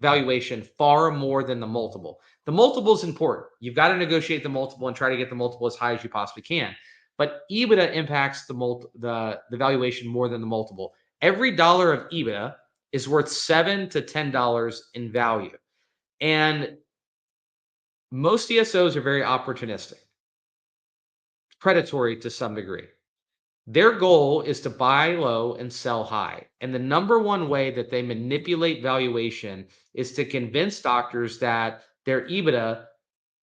valuation far more than the multiple. The multiple is important. You've got to negotiate the multiple and try to get the multiple as high as you possibly can. But EBITDA impacts the valuation more than the multiple. Every dollar of EBITDA is worth $7 to $10 in value. And most DSOs are very opportunistic, predatory to some degree. Their goal is to buy low and sell high. And the number one way that they manipulate valuation is to convince doctors that their EBITDA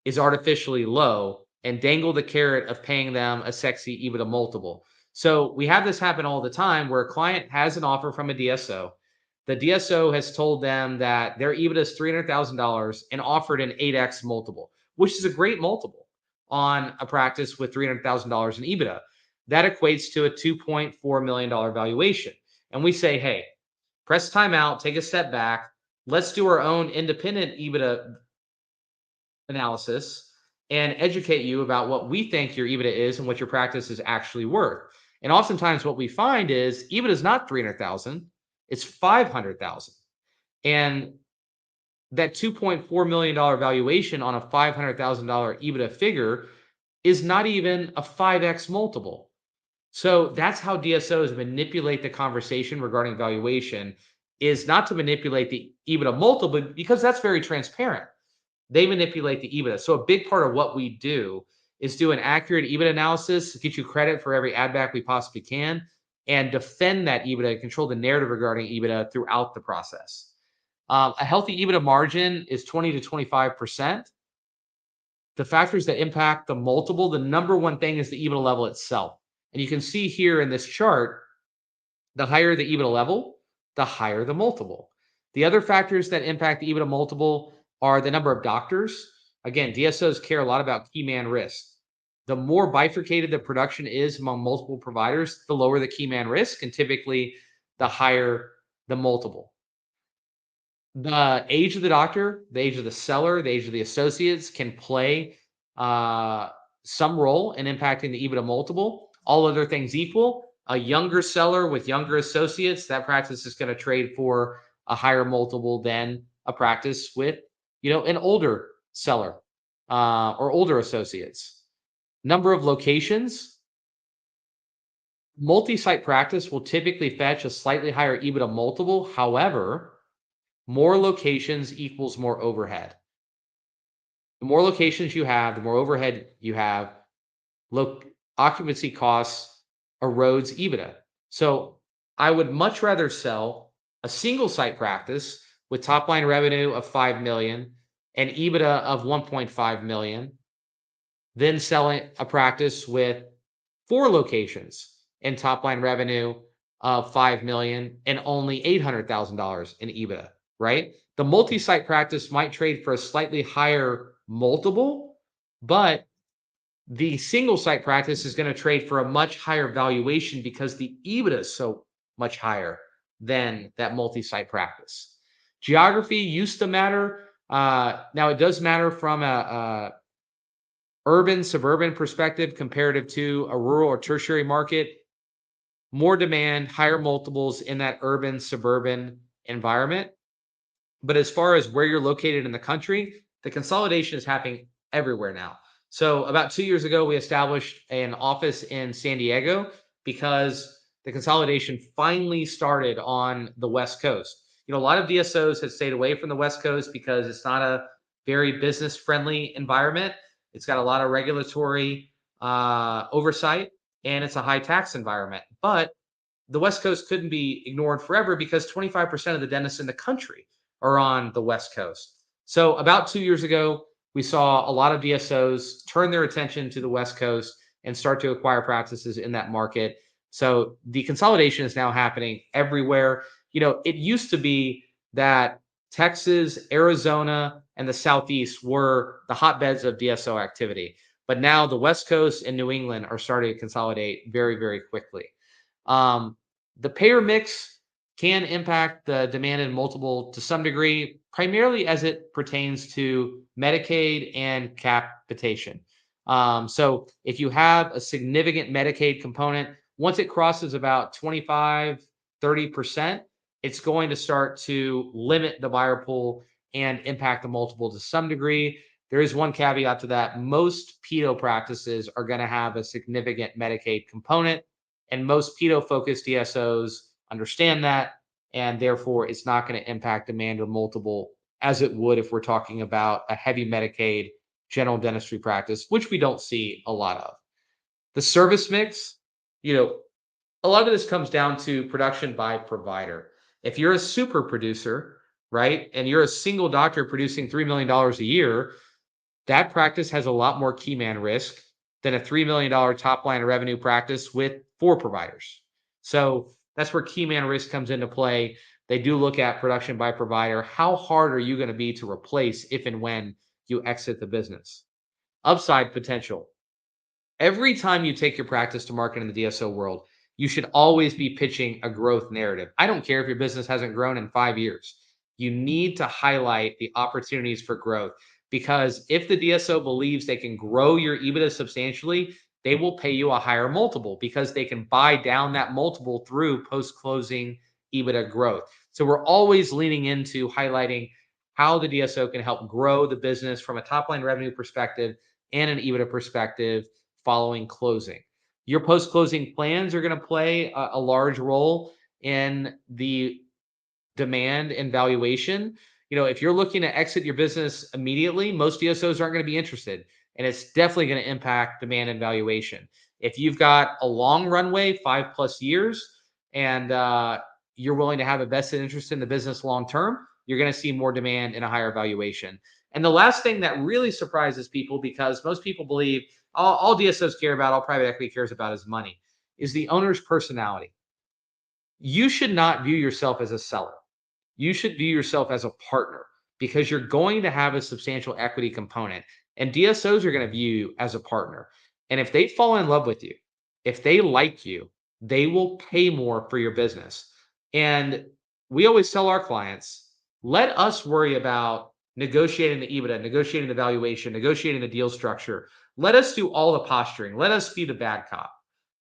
is artificially low and dangle the carrot of paying them a sexy EBITDA multiple. So we have this happen all the time where a client has an offer from a DSO. The DSO has told them that their EBITDA is $300,000 and offered an 8x multiple, which is a great multiple on a practice with $300,000 in EBITDA. That equates to a $2.4 million valuation. And we say, hey, press timeout, take a step back. Let's do our own independent EBITDA analysis and educate you about what we think your EBITDA is and what your practice is actually worth. And oftentimes what we find is EBITDA is not 300,000, it's 500,000. And that $2.4 million valuation on a $500,000 EBITDA figure is not even a 5x multiple. So that's how DSOs manipulate the conversation regarding valuation, is not to manipulate the EBITDA multiple because that's very transparent. They manipulate the EBITDA. So a big part of what we do is do an accurate EBITDA analysis, get you credit for every add back we possibly can, and defend that EBITDA and control the narrative regarding EBITDA throughout the process. A healthy EBITDA margin is 20 to 25%. The factors that impact the multiple, the number one thing is the EBITDA level itself. And you can see here in this chart, the higher the EBITDA level, the higher the multiple. The other factors that impact the EBITDA multiple are the number of doctors. Again, DSOs care a lot about key man risk. The more bifurcated the production is among multiple providers, the lower the key man risk, and typically the higher the multiple. The age of the doctor, the age of the seller, the age of the associates can play some role in impacting the EBITDA multiple. All other things equal, a younger seller with younger associates, that practice is going to trade for a higher multiple than a practice with, an older seller or older associates. Number of locations. Multi-site practice will typically fetch a slightly higher EBITDA multiple. However, more locations equals more overhead. The more locations you have, the more overhead you have. Occupancy costs erodes EBITDA. So I would much rather sell a single site practice with top line revenue of 5 million and EBITDA of 1.5 million than selling a practice with 4 locations and top line revenue of 5 million and only $800,000 in EBITDA, right? The multi-site practice might trade for a slightly higher multiple, but the single site practice is going to trade for a much higher valuation because the EBITDA is so much higher than that multi-site practice. Geography used to matter. Now it does matter from a urban, suburban perspective comparative to a rural or tertiary market. More demand, higher multiples in that urban, suburban environment. But as far as where you're located in the country, the consolidation is happening everywhere now. So about 2 years ago, we established an office in San Diego because the consolidation finally started on the West Coast. A lot of DSOs have stayed away from the West Coast because it's not a very business friendly environment. It's got a lot of regulatory oversight, and it's a high tax environment. But the West Coast couldn't be ignored forever because 25% of the dentists in the country are on the West Coast. So about 2 years ago, we saw a lot of DSOs turn their attention to the West Coast and start to acquire practices in that market. So the consolidation is now happening everywhere. It used to be that Texas, Arizona, and the Southeast were the hotbeds of DSO activity. But now the West Coast and New England are starting to consolidate very, very quickly. The payer mix can impact the demand and multiple to some degree, primarily as it pertains to Medicaid and capitation. So if you have a significant Medicaid component, once it crosses about 25, 30%, it's going to start to limit the buyer pool and impact the multiple to some degree. There is one caveat to that. Most pedo practices are going to have a significant Medicaid component, and most pedo-focused DSOs understand that, and therefore it's not going to impact demand or multiple as it would if we're talking about a heavy Medicaid general dentistry practice, which we don't see a lot of. The service mix, a lot of this comes down to production by provider. If you're a super producer, right, and you're a single doctor producing $3 million a year, that practice has a lot more key man risk than a $3 million top line revenue practice with 4 providers. So that's where key man risk comes into play. They do look at production by provider. How hard are you going to be to replace if and when you exit the business? Upside potential. Every time you take your practice to market in the DSO world, you should always be pitching a growth narrative. I don't care if your business hasn't grown in 5 years. You need to highlight the opportunities for growth, because if the DSO believes they can grow your EBITDA substantially, they will pay you a higher multiple because they can buy down that multiple through post-closing EBITDA growth. So we're always leaning into highlighting how the DSO can help grow the business from a top-line revenue perspective and an EBITDA perspective following closing. Your post-closing plans are going to play a large role in the demand and valuation. If you're looking to exit your business immediately, most DSOs aren't going to be interested, and it's definitely going to impact demand and valuation. If you've got a long runway, 5+ years, and you're willing to have a vested interest in the business long term, you're going to see more demand and a higher valuation. And the last thing that really surprises people, because most people believe all DSOs care about, all private equity cares about is money, is the owner's personality. You should not view yourself as a seller. You should view yourself as a partner, because you're going to have a substantial equity component, and DSOs are going to view you as a partner. And if they fall in love with you, if they like you, they will pay more for your business. And we always tell our clients, let us worry about negotiating the EBITDA, negotiating the valuation, negotiating the deal structure. Let us do all the posturing. Let us be the bad cop.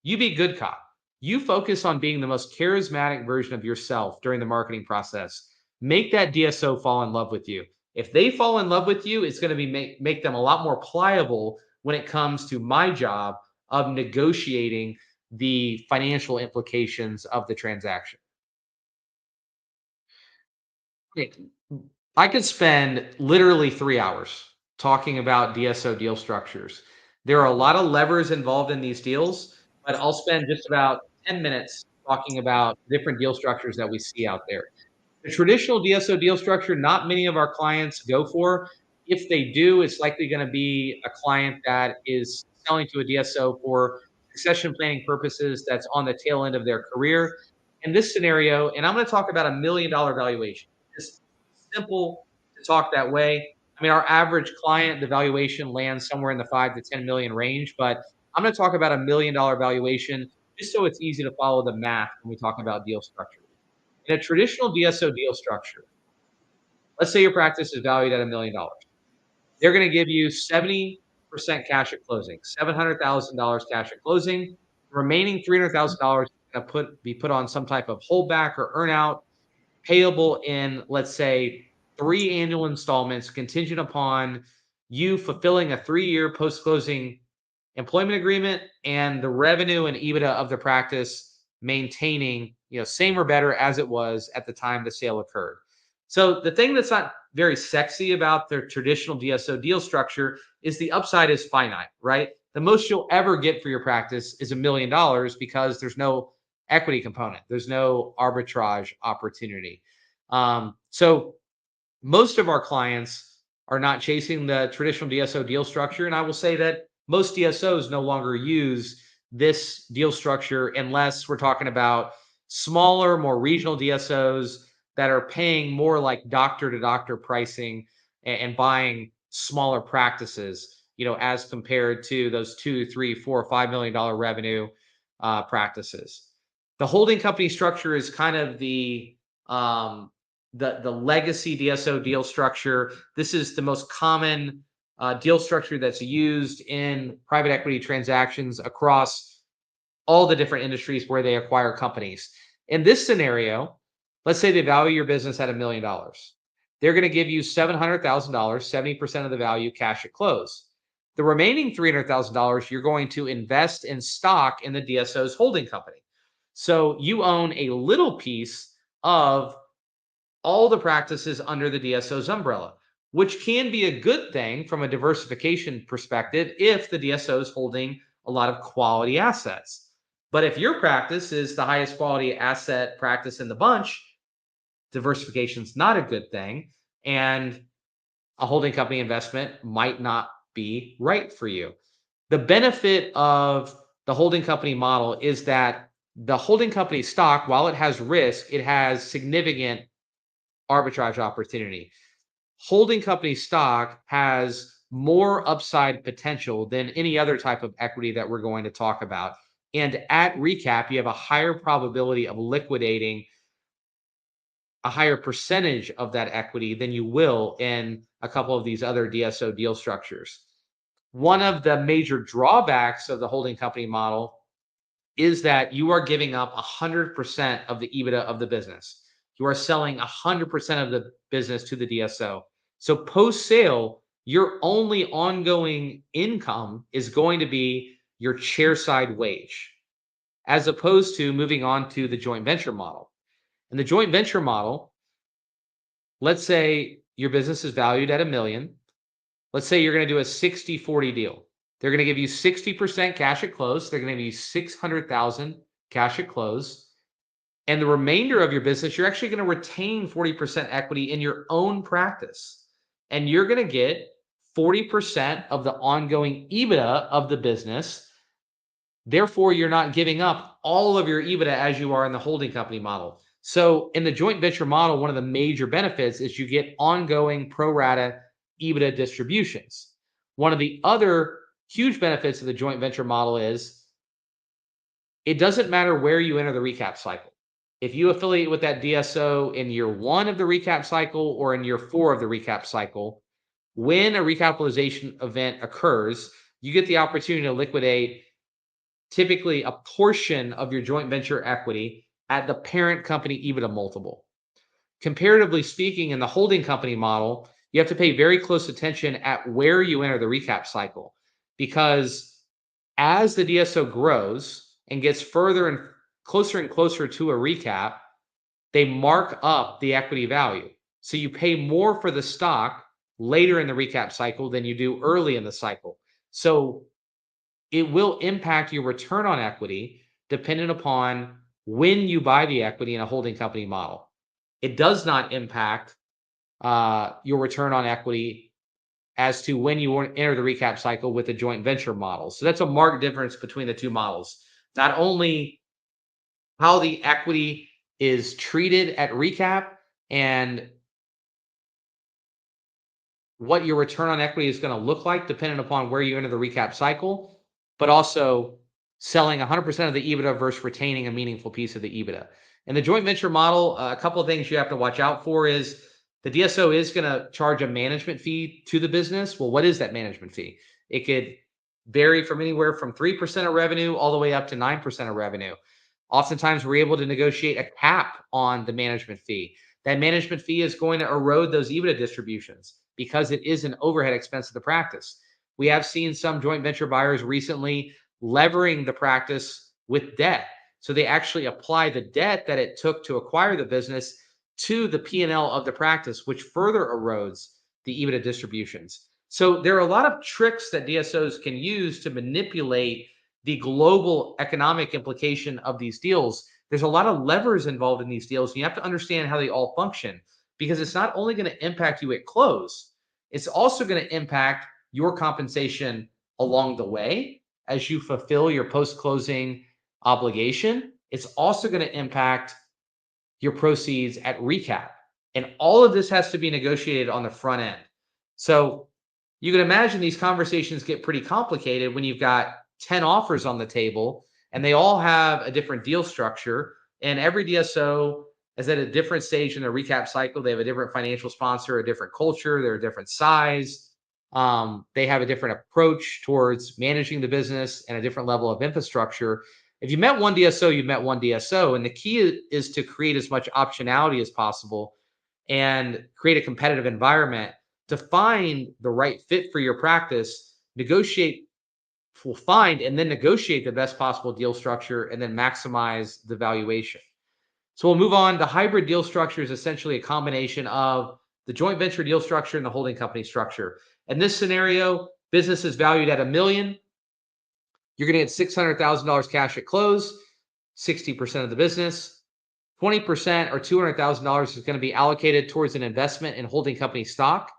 You be good cop. You focus on being the most charismatic version of yourself during the marketing process. Make that DSO fall in love with you. If they fall in love with you, it's going to be make them a lot more pliable when it comes to my job of negotiating the financial implications of the transaction. I could spend literally 3 hours talking about DSO deal structures. There are a lot of levers involved in these deals, but I'll spend just about 10 minutes talking about different deal structures that we see out there. The traditional DSO deal structure, not many of our clients go for. If they do, it's likely going to be a client that is selling to a DSO for succession planning purposes that's on the tail end of their career. In this scenario, and I'm going to talk about $1 million valuation. Just simple to talk that way. I mean, our average client, the valuation lands somewhere in the 5 to 10 million range, but I'm going to talk about $1 million valuation just so it's easy to follow the math when we talk about deal structure. In a traditional DSO deal structure, Let's say your practice is valued at $1 million. They're going to give you 70% cash at closing, $700,000 cash at closing. The remaining $300,000 is going to be put on some type of holdback or earnout, payable in, let's say, 3 annual installments, contingent upon you fulfilling a 3-year post-closing employment agreement and the revenue and EBITDA of the practice maintaining, same or better as it was at the time the sale occurred. So the thing that's not very sexy about the traditional DSO deal structure is the upside is finite, right? The most you'll ever get for your practice is $1 million because there's no equity component. There's no arbitrage opportunity. So most of our clients are not chasing the traditional DSO deal structure. And I will say that most DSOs no longer use this deal structure unless we're talking about smaller, more regional DSOs that are paying more like doctor to doctor pricing and buying smaller practices, as compared to those $2, $3, $4, $5 million revenue practices. The holding company structure is kind of the legacy DSO deal structure. This is the most common deal structure that's used in private equity transactions across all the different industries where they acquire companies. In this scenario, let's say they value your business at $1 million. They're going to give you $700,000, 70% of the value cash at close. The remaining $300,000 you're going to invest in stock in the DSO's holding company. So you own a little piece of all the practices under the DSO's umbrella, which can be a good thing from a diversification perspective if the DSO is holding a lot of quality assets. But if your practice is the highest quality asset practice in the bunch, diversification is not a good thing, and a holding company investment might not be right for you. The benefit of the holding company model is that the holding company stock, while it has risk, it has significant arbitrage opportunity. Holding company stock has more upside potential than any other type of equity that we're going to talk about. And at recap, you have a higher probability of liquidating a higher percentage of that equity than you will in a couple of these other DSO deal structures. One of the major drawbacks of the holding company model is that you are giving up 100% of the EBITDA of the business. You are selling 100% of the business to the DSO. So post-sale, your only ongoing income is going to be your chairside wage, as opposed to moving on to the joint venture model. In the joint venture model, let's say your business is valued at $1 million. Let's say you're going to do a 60-40 deal. They're going to give you 60% cash at close. They're going to give you $600,000 cash at close. And the remainder of your business, you're actually going to retain 40% equity in your own practice. And you're going to get 40% of the ongoing EBITDA of the business. Therefore, you're not giving up all of your EBITDA as you are in the holding company model. So in the joint venture model, one of the major benefits is you get ongoing pro rata EBITDA distributions. One of the other huge benefits of the joint venture model is it doesn't matter where you enter the recap cycle. If you affiliate with that DSO in year 1 of the recap cycle or in year 4 of the recap cycle, when a recapitalization event occurs, you get the opportunity to liquidate typically a portion of your joint venture equity at the parent company EBITDA multiple. Comparatively speaking, in the holding company model, you have to pay very close attention at where you enter the recap cycle, because as the DSO grows and gets further and closer to a recap, they mark up the equity value. So you pay more for the stock later in the recap cycle than you do early in the cycle. So it will impact your return on equity dependent upon when you buy the equity in a holding company model. It does not impact your return on equity as to when you enter the recap cycle with the joint venture model. So that's a marked difference between the two models. Not only how the equity is treated at recap and what your return on equity is going to look like depending upon where you enter the recap cycle, but also selling 100% of the EBITDA versus retaining a meaningful piece of the EBITDA. In the joint venture model, a couple of things you have to watch out for is The DSO is going to charge a management fee to the business. Well, what is that management fee? It could vary from anywhere from 3% of revenue all the way up to 9% of revenue. Oftentimes, we're able to negotiate a cap on the management fee. That management fee is going to erode those EBITDA distributions because it is an overhead expense of the practice. We have seen some joint venture buyers recently levering the practice with debt. So they actually apply the debt that it took to acquire the business to the P&L of the practice, which further erodes the EBITDA distributions. So there are a lot of tricks that DSOs can use to manipulate the global economic implication of these deals. There's a lot of levers involved in these deals, and you have to understand how they all function, because it's not only going to impact you at close, it's also going to impact your compensation along the way as you fulfill your post-closing obligation. It's also going to impact your proceeds at recap. And all of this has to be negotiated on the front end. So you can imagine these conversations get pretty complicated when you've got 10 offers on the table and they all have a different deal structure. And every DSO is at a different stage in their recap cycle. They have a different financial sponsor, a different culture, they're a different size. They have a different approach towards managing the business and a different level of infrastructure. If you met one DSO, you met one DSO. And the key is to create as much optionality as possible and create a competitive environment to find the right fit for your practice, find and then negotiate the best possible deal structure and then maximize the valuation. So we'll move on. The hybrid deal structure is essentially a combination of the joint venture deal structure and the holding company structure. In this scenario, business is valued at $1 million. You're going to get $600,000 cash at close, 60% of the business. 20% or $200,000 is going to be allocated towards an investment in holding company stock.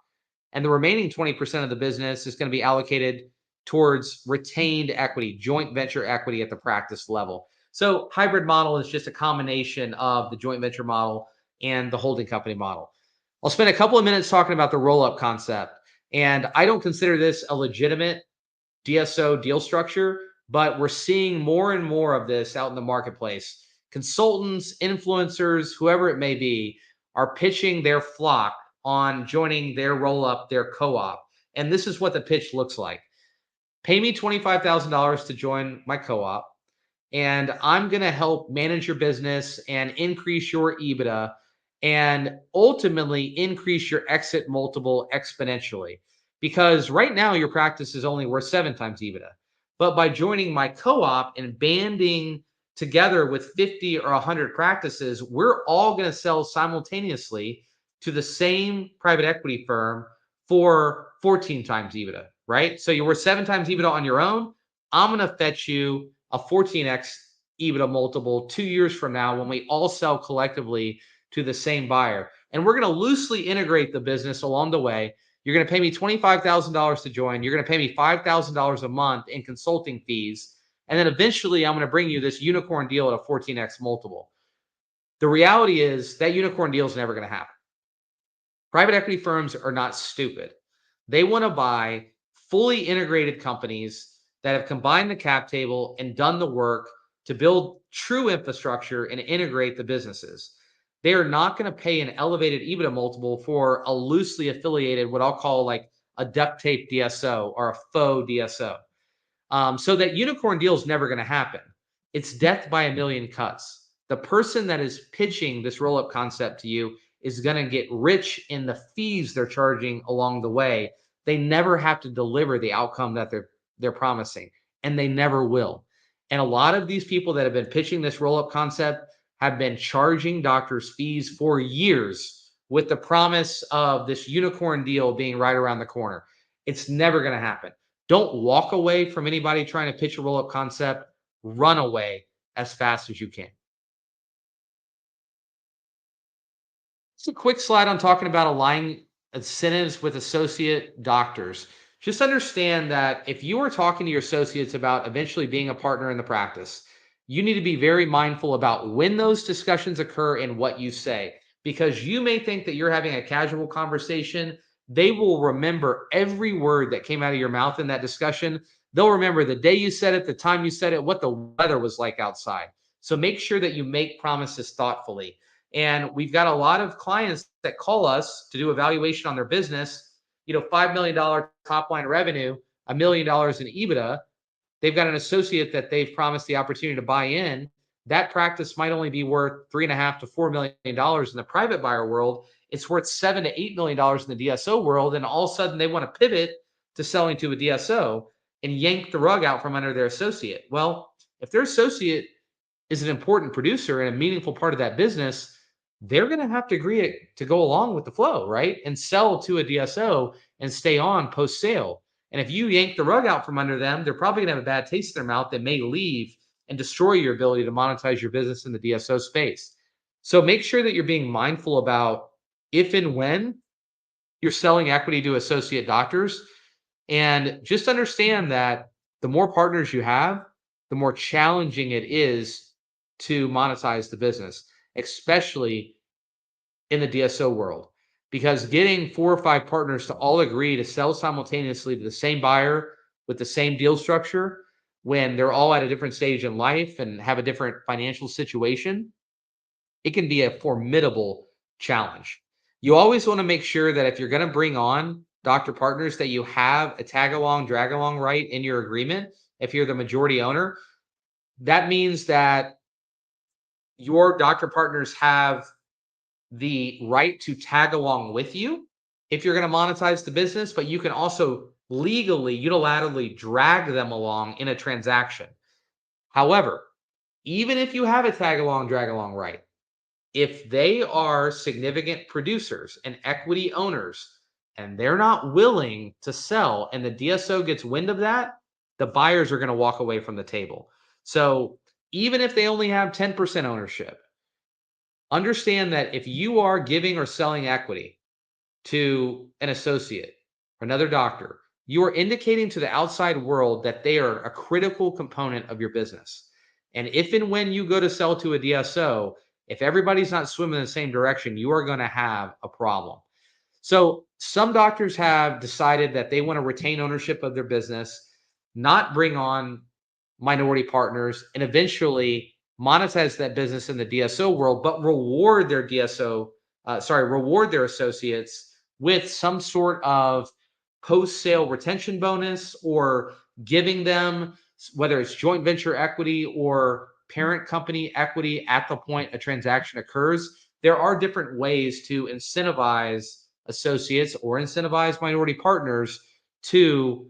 And the remaining 20% of the business is going to be allocated towards retained equity, joint venture equity at the practice level. So hybrid model is just a combination of the joint venture model and the holding company model. I'll spend a couple of minutes talking about the roll-up concept. And I don't consider this a legitimate DSO deal structure, but we're seeing more and more of this out in the marketplace. Consultants, influencers, whoever it may be, are pitching their flock on joining their roll-up, their co-op. And this is what the pitch looks like. Pay me $25,000 to join my co-op, and I'm going to help manage your business and increase your EBITDA and ultimately increase your exit multiple exponentially. Because right now your practice is only worth 7 times EBITDA. But by joining my co-op and banding together with 50 or 100 practices, we're all going to sell simultaneously to the same private equity firm for 14 times EBITDA, right? So you're worth 7 times EBITDA on your own. I'm going to fetch you a 14x EBITDA multiple 2 years from now when we all sell collectively to the same buyer. And we're going to loosely integrate the business along the way. You're going to pay me $25,000 to join. You're going to pay me $5,000 a month in consulting fees. And then eventually I'm going to bring you this unicorn deal at a 14x multiple. The reality is that unicorn deal is never going to happen. Private equity firms are not stupid. They want to buy fully integrated companies that have combined the cap table and done the work to build true infrastructure and integrate the businesses. They are not going to pay an elevated EBITDA multiple for a loosely affiliated, what I'll call like a duct tape DSO or a faux DSO. So that unicorn deal is never going to happen. It's death by a million cuts. The person that is pitching this roll-up concept to you is going to get rich in the fees they're charging along the way. They never have to deliver the outcome that they're promising, and they never will. And a lot of these people that have been pitching this roll-up concept have been charging doctors fees for years with the promise of this unicorn deal being right around the corner. It's never going to happen. Don't walk away from anybody trying to pitch a roll-up concept. Run away as fast as you can. Just a quick slide on talking about aligning incentives with associate doctors. Just understand that if you are talking to your associates about eventually being a partner in the practice, you need to be very mindful about when those discussions occur and what you say, because you may think that you're having a casual conversation. They will remember every word that came out of your mouth in that discussion. They'll remember the day you said it, the time you said it, what the weather was like outside. So make sure that you make promises thoughtfully. And we've got a lot of clients that call us to do a valuation on their business, $5 million top line revenue, $1 million in EBITDA. They've got an associate that they've promised the opportunity to buy in. That practice might only be worth $3.5 to $4 million in the private buyer world. It's worth $7 to $8 million in the DSO world. And all of a sudden they want to pivot to selling to a DSO and yank the rug out from under their associate. Well, if their associate is an important producer and a meaningful part of that business, they're going to have to agree to go along with the flow, right? And sell to a DSO and stay on post sale. And if you yank the rug out from under them, they're probably going to have a bad taste in their mouth that may leave and destroy your ability to monetize your business in the DSO space. So make sure that you're being mindful about if and when you're selling equity to associate doctors. And just understand that the more partners you have, the more challenging it is to monetize the business, especially in the DSO world, because getting 4 or 5 partners to all agree to sell simultaneously to the same buyer with the same deal structure when they're all at a different stage in life and have a different financial situation, it can be a formidable challenge. You always want to make sure that if you're going to bring on doctor partners, that you have a tag along, drag along right in your agreement. If you're the majority owner, that means that your doctor partners have the right to tag along with you if you're going to monetize the business, but you can also legally, unilaterally drag them along in a transaction. However, even if you have a tag along, drag along right, if they are significant producers and equity owners and they're not willing to sell and the DSO gets wind of that, the buyers are going to walk away from the table. So even if they only have 10% ownership, understand that if you are giving or selling equity to an associate or another doctor, you are indicating to the outside world that they are a critical component of your business. And if and when you go to sell to a DSO, if everybody's not swimming in the same direction, you are going to have a problem. So some doctors have decided that they want to retain ownership of their business, not bring on minority partners, and eventually monetize that business in the DSO world, but reward their reward their associates with some sort of post-sale retention bonus or giving them, whether it's joint venture equity or parent company equity at the point a transaction occurs. There are different ways to incentivize associates or incentivize minority partners to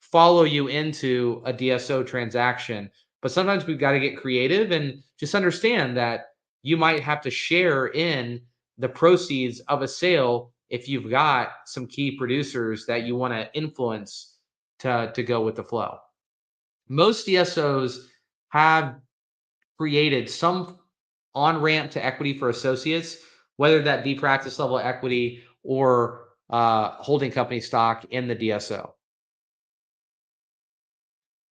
follow you into a DSO transaction. But sometimes we've got to get creative and just understand that you might have to share in the proceeds of a sale if you've got some key producers that you want to influence to go with the flow. Most DSOs have created some on-ramp to equity for associates, whether that be practice level equity or holding company stock in the DSO.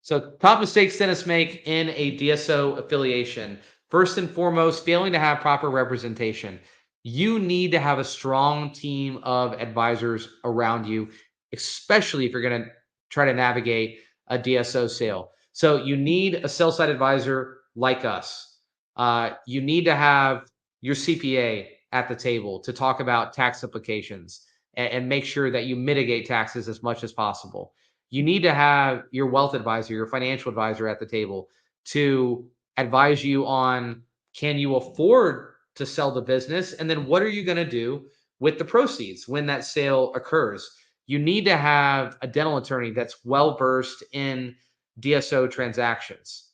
So top mistakes dentists make in a DSO affiliation. First and foremost, failing to have proper representation. You need to have a strong team of advisors around you, especially if you're going to try to navigate a DSO sale. So you need a sell-side advisor like us. You need to have your CPA at the table to talk about tax implications and make sure that you mitigate taxes as much as possible. You need to have your wealth advisor, your financial advisor at the table to advise you on, can you afford to sell the business? And then what are you going to do with the proceeds when that sale occurs? You need to have a dental attorney that's well-versed in DSO transactions.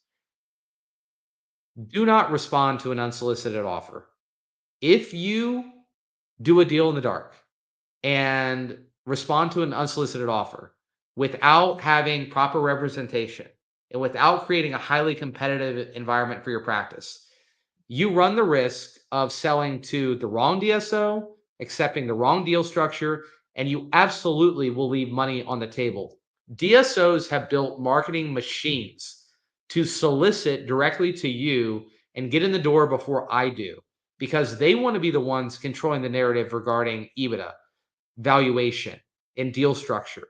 Do not respond to an unsolicited offer. If you do a deal in the dark and respond to an unsolicited offer without having proper representation and without creating a highly competitive environment for your practice, you run the risk of selling to the wrong DSO, accepting the wrong deal structure, and you absolutely will leave money on the table. DSOs have built marketing machines to solicit directly to you and get in the door before I do, because they want to be the ones controlling the narrative regarding EBITDA, valuation, and deal structure.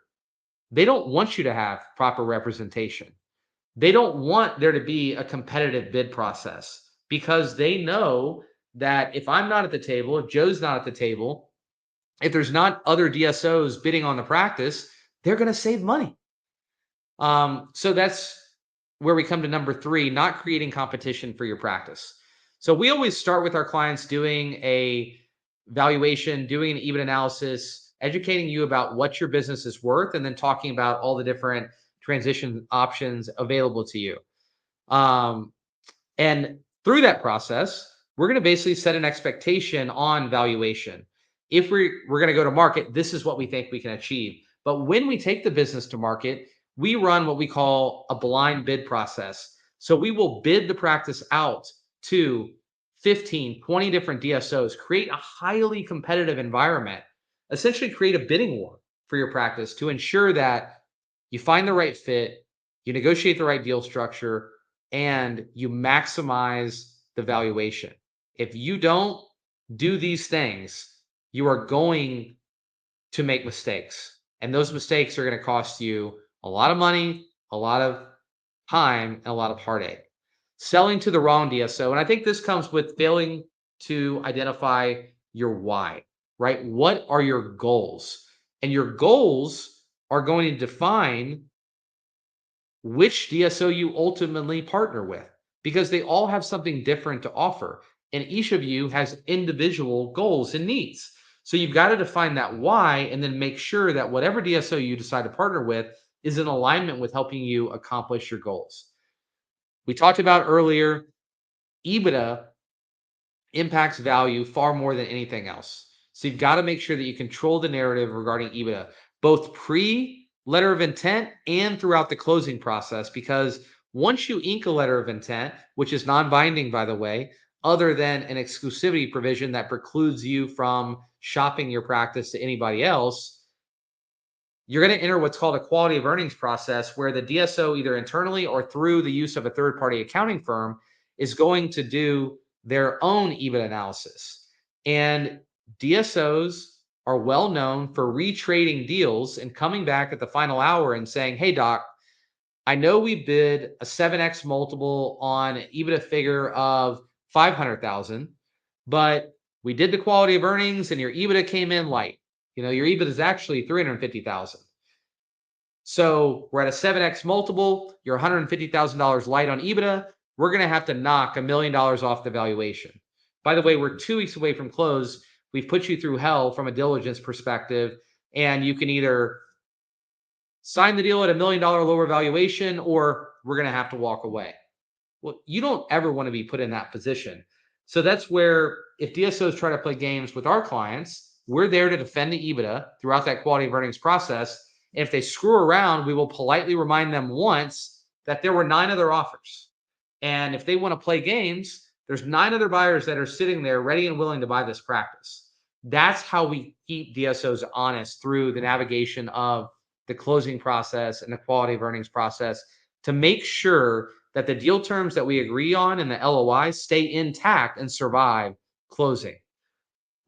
They don't want you to have proper representation. They don't want there to be a competitive bid process because they know that if I'm not at the table, if Joe's not at the table, if there's not other DSOs bidding on the practice, they're going to save money. So that's where we come to number 3, not creating competition for your practice. So we always start with our clients doing a valuation, doing an EBIT analysis, educating you about what your business is worth, and then talking about all the different transition options available to you. And through that process, we're going to basically set an expectation on valuation. If we're going to go to market, this is what we think we can achieve. But when we take the business to market, we run what we call a blind bid process. So we will bid the practice out to 15, 20 different DSOs, create a highly competitive environment, essentially create a bidding war for your practice to ensure that you find the right fit, you negotiate the right deal structure, and you maximize the valuation. If you don't do these things, you are going to make mistakes. And those mistakes are going to cost you a lot of money, a lot of time, and a lot of heartache. Selling to the wrong DSO. And I think this comes with failing to identify your why, right? What are your goals? And your goals are going to define which DSO you ultimately partner with, because they all have something different to offer. And each of you has individual goals and needs. So you've got to define that why and then make sure that whatever DSO you decide to partner with is in alignment with helping you accomplish your goals. We talked about earlier, EBITDA impacts value far more than anything else. So you've got to make sure that you control the narrative regarding EBITDA, both pre letter of intent and throughout the closing process, because once you ink a letter of intent, which is non-binding, by the way, other than an exclusivity provision that precludes you from shopping your practice to anybody else, you're going to enter what's called a quality of earnings process, where the DSO, either internally or through the use of a third-party accounting firm, is going to do their own EBIT analysis. And DSOs are well known for retrading deals and coming back at the final hour and saying, hey, doc, I know we bid a 7x multiple on an EBITDA figure of 500,000, but we did the quality of earnings and your EBITDA came in light. Your EBITDA is actually 350,000. So we're at a 7x multiple. You're $150,000 light on EBITDA. We're going to have to knock $1 million off the valuation. By the way, we're 2 weeks away from close. We've put you through hell from a diligence perspective, and you can either sign the deal at $1 million lower valuation, or we're going to have to walk away. Well, you don't ever want to be put in that position. So that's where, if DSOs try to play games with our clients, we're there to defend the EBITDA throughout that quality of earnings process. And if they screw around, we will politely remind them once that there were 9 other offers. And if they want to play games, there's 9 other buyers that are sitting there ready and willing to buy this practice. That's how we keep DSOs honest through the navigation of the closing process and the quality of earnings process, to make sure that the deal terms that we agree on in the LOI stay intact and survive closing.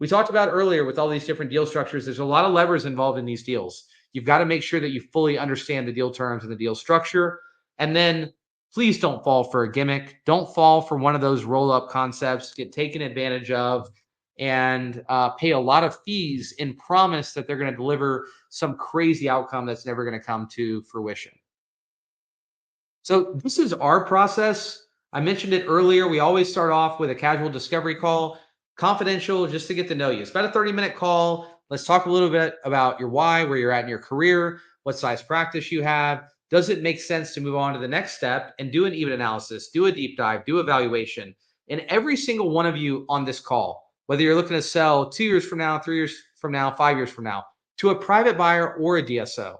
We talked about earlier with all these different deal structures, there's a lot of levers involved in these deals. You've got to make sure that you fully understand the deal terms and the deal structure. And then please don't fall for a gimmick. Don't fall for one of those roll-up concepts, get taken advantage of, and pay a lot of fees and promise that they're going to deliver some crazy outcome that's never going to come to fruition. So this is our process. I mentioned it earlier. We always start off with a casual discovery call, confidential, just to get to know you. It's about a 30-minute call. Let's talk a little bit about your why, where you're at in your career, what size practice you have. Does it make sense to move on to the next step and do an EBIT analysis, do a deep dive, do evaluation? And every single one of you on this call, whether you're looking to sell 2 years from now, 3 years from now, 5 years from now, to a private buyer or a DSO,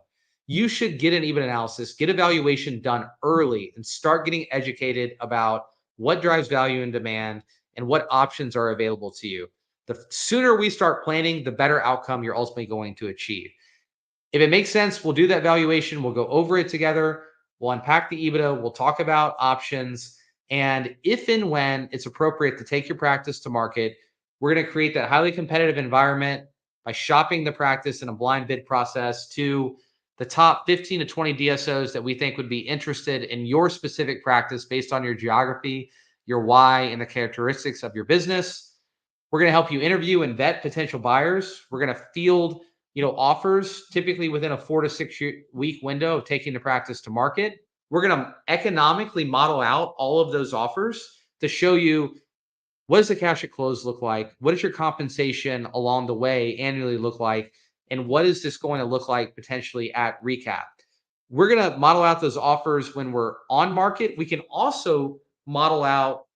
you should get an EBIT analysis, get evaluation done early, and start getting educated about what drives value and demand and what options are available to you. The sooner we start planning, the better outcome you're ultimately going to achieve. If it makes sense, we'll do that valuation. We'll go over it together. We'll unpack the EBITDA. We'll talk about options. And if and when it's appropriate to take your practice to market, we're going to create that highly competitive environment by shopping the practice in a blind bid process to the top 15 to 20 DSOs that we think would be interested in your specific practice based on your geography, your why, and the characteristics of your business. We're going to help you interview and vet potential buyers. We're going to field, offers typically within a 4 to 6 week window of taking the practice to market. We're going to economically model out all of those offers to show you, what does the cash at close look like? What does your compensation along the way annually look like? And what is this going to look like potentially at recap? We're going to model out those offers when we're on market. We can also model out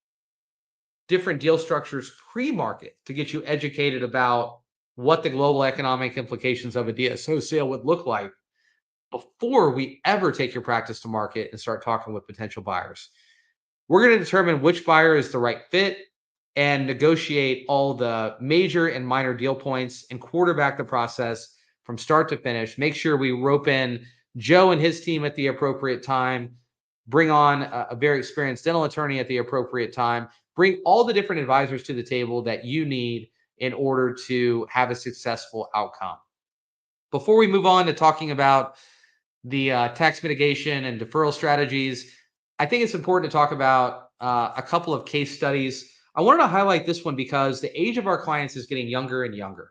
different deal structures pre-market to get you educated about what the global economic implications of a DSO sale would look like before we ever take your practice to market and start talking with potential buyers. We're going to determine which buyer is the right fit and negotiate all the major and minor deal points and quarterback the process from start to finish. Make sure we rope in Joe and his team at the appropriate time, bring on a very experienced dental attorney at the appropriate time, bring all the different advisors to the table that you need in order to have a successful outcome. Before we move on to talking about the tax mitigation and deferral strategies, I think it's important to talk about a couple of case studies. I wanted to highlight this one because the age of our clients is getting younger and younger.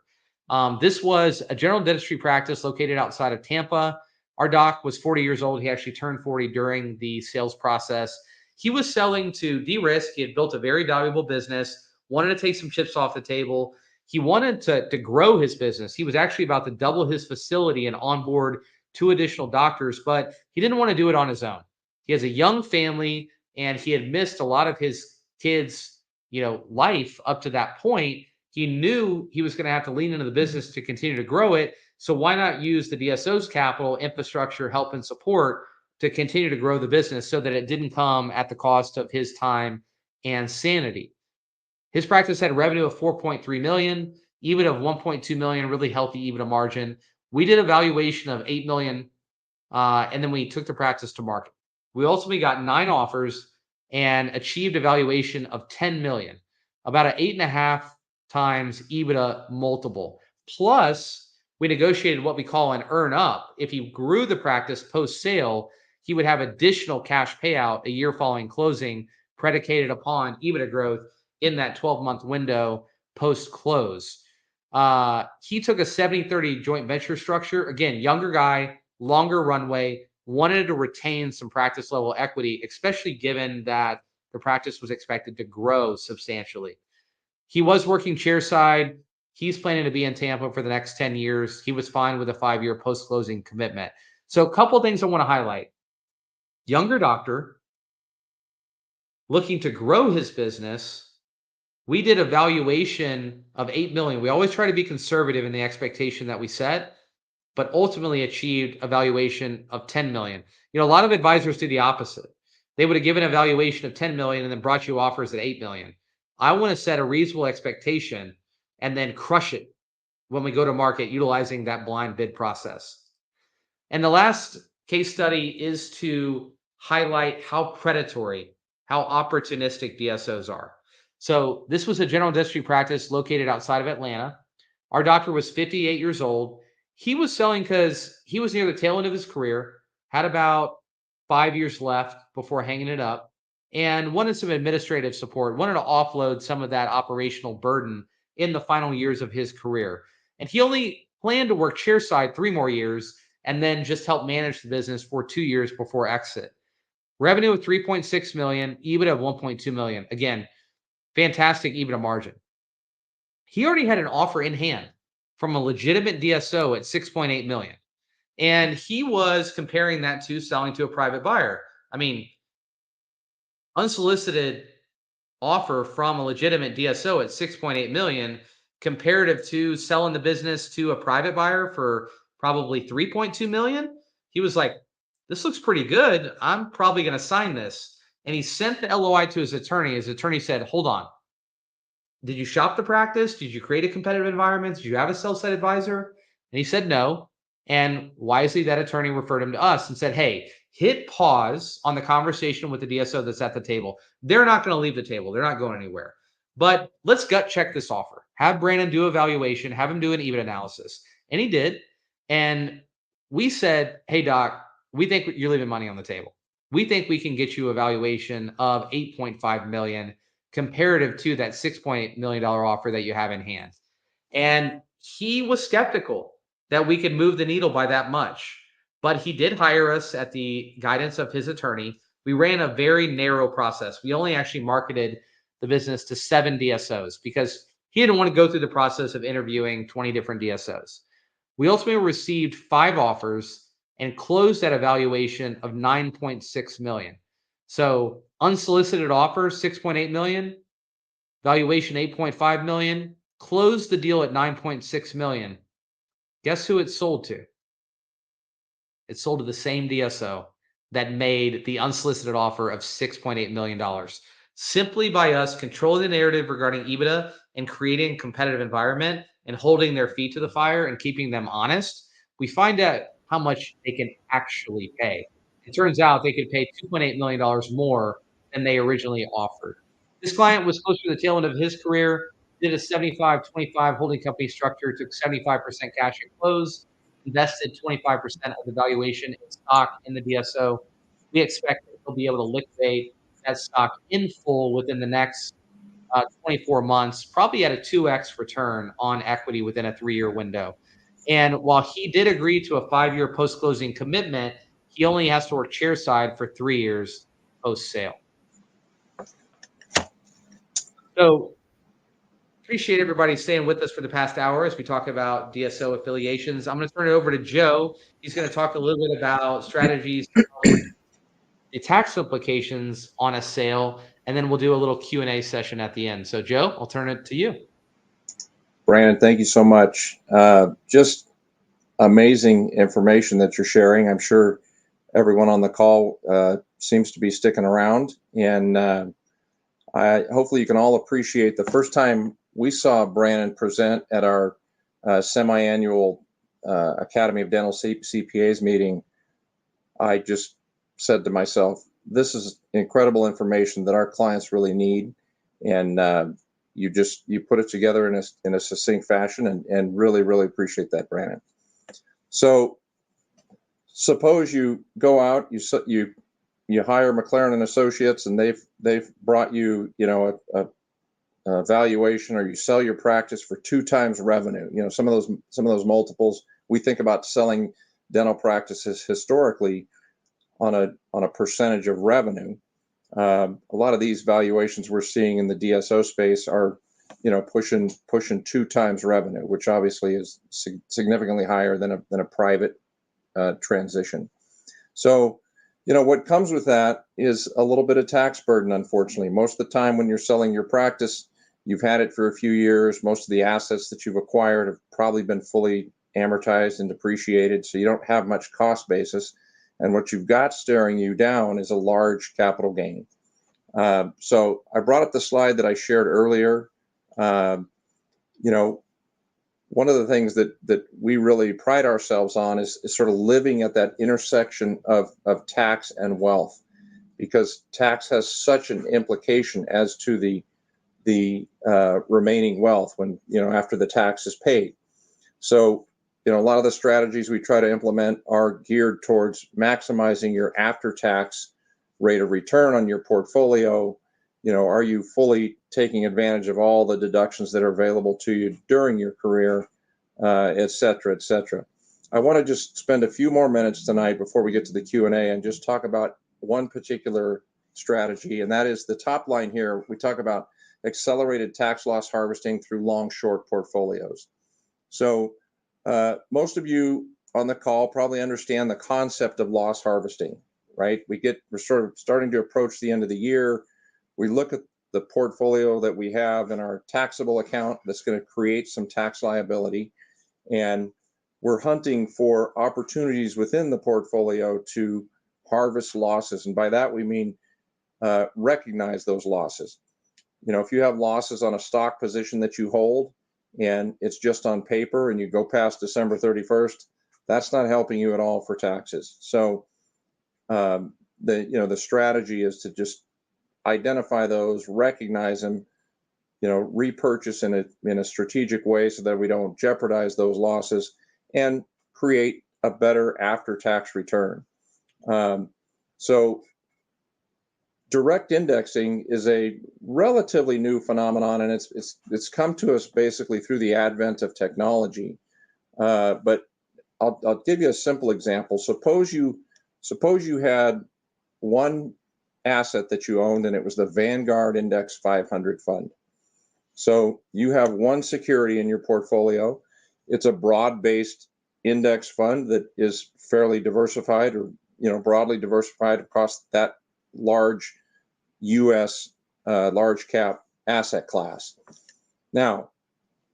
This was a general dentistry practice located outside of Tampa. Our doc was 40 years old. He actually turned 40 during the sales process. He was selling to de-risk. He had built a very valuable business, wanted to take some chips off the table. He wanted to grow his business. He was actually about to double his facility and onboard 2 additional doctors, but he didn't want to do it on his own. He has a young family, and he had missed a lot of his kids' life up to that point. He knew he was going to have to lean into the business to continue to grow it. So why not use the DSO's capital, infrastructure, help, and support to continue to grow the business so that it didn't come at the cost of his time and sanity? His practice had revenue of $4.3 million, EBITDA of $1.2 million, really healthy EBITDA margin. We did a valuation of $8 million, and then we took the practice to market. We ultimately got 9 offers and achieved a valuation of $10 million, about an 8.5 times EBITDA multiple. Plus, we negotiated what we call an earn up. If he grew the practice post sale, he would have additional cash payout a year following closing, predicated upon EBITDA growth in that 12-month window post close. He took a 70-30 joint venture structure. Again, younger guy, longer runway, wanted to retain some practice level equity, especially given that the practice was expected to grow substantially. He was working chairside. He's planning to be in Tampa for the next 10 years. He was fine with a 5-year post-closing commitment. So a couple things I want to highlight. Younger doctor looking to grow his business. We did a valuation of $8 million. We always try to be conservative in the expectation that we set, but ultimately achieved a valuation of $10 million. A lot of advisors do the opposite. They would have given a valuation of $10 million and then brought you offers at $8 million. I want to set a reasonable expectation and then crush it when we go to market utilizing that blind bid process. And the last case study is to highlight how predatory, how opportunistic DSOs are. So this was a general dentistry practice located outside of Atlanta. Our doctor was 58 years old. He was selling because he was near the tail end of his career, had about 5 years left before hanging it up, and wanted some administrative support, wanted to offload some of that operational burden in the final years of his career. And he only planned to work chairside 3 more years and then just help manage the business for 2 years before exit. Revenue of $3.6 million, EBITDA of $1.2 million. Again, fantastic EBITDA margin. He already had an offer in hand from a legitimate DSO at $6.8 million. And he was comparing that to selling to a private buyer. I mean, unsolicited offer from a legitimate DSO at $6.8 million comparative to selling the business to a private buyer for probably $3.2 million. He was like, this looks pretty good. I'm probably going to sign this. And he sent the LOI to his attorney. His attorney said, hold on. Did you shop the practice? Did you create a competitive environment? Did you have a sell-side advisor? And he said no. And wisely, that attorney referred him to us and said, hey, hit pause on the conversation with the DSO that's at the table. They're not going to leave the table. They're not going anywhere. But let's gut check this offer. Have Brandon do a valuation. Have him do an EBITDA analysis. And he did. And we said, hey, doc, we think you're leaving money on the table. We think we can get you a valuation of $8.5 million. comparative to that $6.8 million offer that you have in hand. And he was skeptical that we could move the needle by that much. But he did hire us at the guidance of his attorney. We ran a very narrow process. We only actually marketed the business to 7 DSOs because he didn't want to go through the process of interviewing 20 different DSOs. We ultimately received 5 offers and closed at a valuation of 9.6 million. So unsolicited offers, 6.8 million, valuation 8.5 million, closed the deal at 9.6 million. Guess who it sold to? It sold to the same DSO that made the unsolicited offer of $6.8 million. Simply by us controlling the narrative regarding EBITDA and creating a competitive environment and holding their feet to the fire and keeping them honest, we find out how much they can actually pay. It turns out they could pay $2.8 million more than they originally offered. This client was close to the tail end of his career, did a 75-25 holding company structure, took 75% cash at close, invested 25% of the valuation in stock in the DSO. We expect that he'll be able to liquidate that stock in full within the next 24 months, probably at a 2x return on equity within a 3-year window. And while he did agree to a 5-year post-closing commitment, he only has to work chairside for 3 years post-sale. So appreciate everybody staying with us for the past hour as we talk about DSO affiliations. I'm going to turn it over to Joe. He's going to talk a little bit about strategies, the tax implications on a sale, and then we'll do a little Q&A session at the end. So Joe, I'll turn it to you. Brandon, thank you so much. Just amazing information that you're sharing. I'm sure everyone on the call seems to be sticking around, and hopefully you can all appreciate the first time we saw Brandon present at our semi-annual Academy of Dental CPAs meeting. I just said to myself, this is incredible information that our clients really need, and you put it together in a succinct fashion, and really appreciate that, Brandon. So suppose you go out, you hire McLaren and Associates, and they've brought you a valuation, or you sell your practice for 2 times revenue. Some of those multiples, we think about selling dental practices historically on a percentage of revenue. A lot of these valuations we're seeing in the DSO space are pushing 2 times revenue, which obviously is significantly higher than a private transition. So what comes with that is a little bit of tax burden, unfortunately. Most of the time when you're selling your practice, you've had it for a few years. Most of the assets that you've acquired have probably been fully amortized and depreciated, so you don't have much cost basis. And what you've got staring you down is a large capital gain. So I brought up the slide that I shared earlier. One of the things that we really pride ourselves on is sort of living at that intersection of tax and wealth, because tax has such an implication as to the remaining wealth when after the tax is paid. So a lot of the strategies we try to implement are geared towards maximizing your after-tax rate of return on your portfolio. Are you fully taking advantage of all the deductions that are available to you during your career, et cetera, et cetera. I want to just spend a few more minutes tonight before we get to the Q&A and just talk about one particular strategy, and that is the top line here. We talk about accelerated tax loss harvesting through long-short portfolios. So most of you on the call probably understand the concept of loss harvesting, right? We're sort of starting to approach the end of the year. We look at the portfolio that we have in our taxable account that's going to create some tax liability, and we're hunting for opportunities within the portfolio to harvest losses. And by that, we mean recognize those losses. If you have losses on a stock position that you hold and it's just on paper and you go past December 31st, that's not helping you at all for taxes. So the strategy is to just identify those, recognize them, repurchase in a strategic way so that we don't jeopardize those losses, and create a better after-tax return. So direct indexing is a relatively new phenomenon, and it's come to us basically through the advent of technology. But I'll give you a simple example. Suppose you had one asset that you owned, and it was the Vanguard Index 500 fund. So you have one security in your portfolio. It's a broad-based index fund that is fairly diversified, or broadly diversified across that large U.S. Large cap asset class. Now,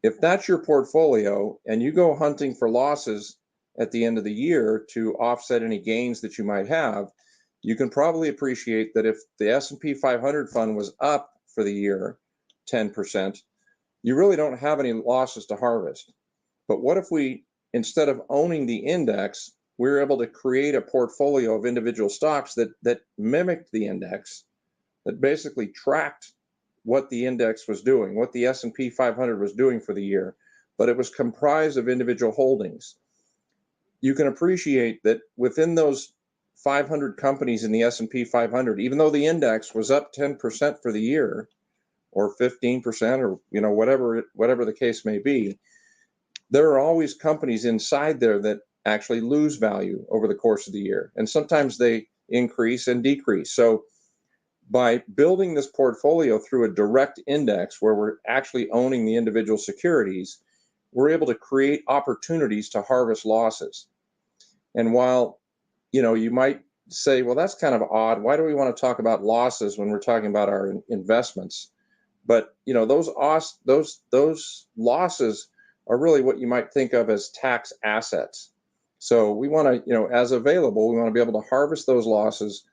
if that's your portfolio and you go hunting for losses at the end of the year to offset any gains that you might have, you can probably appreciate that if the S&P 500 fund was up for the year 10%, you really don't have any losses to harvest. But what if we, instead of owning the index, we were able to create a portfolio of individual stocks that mimicked the index, that basically tracked what the index was doing, what the S&P 500 was doing for the year, but it was comprised of individual holdings. You can appreciate that within those 500 companies in the S&P 500, even though the index was up 10% for the year, or 15%, or whatever the case may be, there are always companies inside there that actually lose value over the course of the year, and sometimes they increase and decrease. So by building this portfolio through a direct index where we're actually owning the individual securities, we're able to create opportunities to harvest losses. And while you might say, well, that's kind of odd, why do we want to talk about losses when we're talking about our investments? But those losses are really what you might think of as tax assets. So we want to, as available, we want to be able to harvest those losses,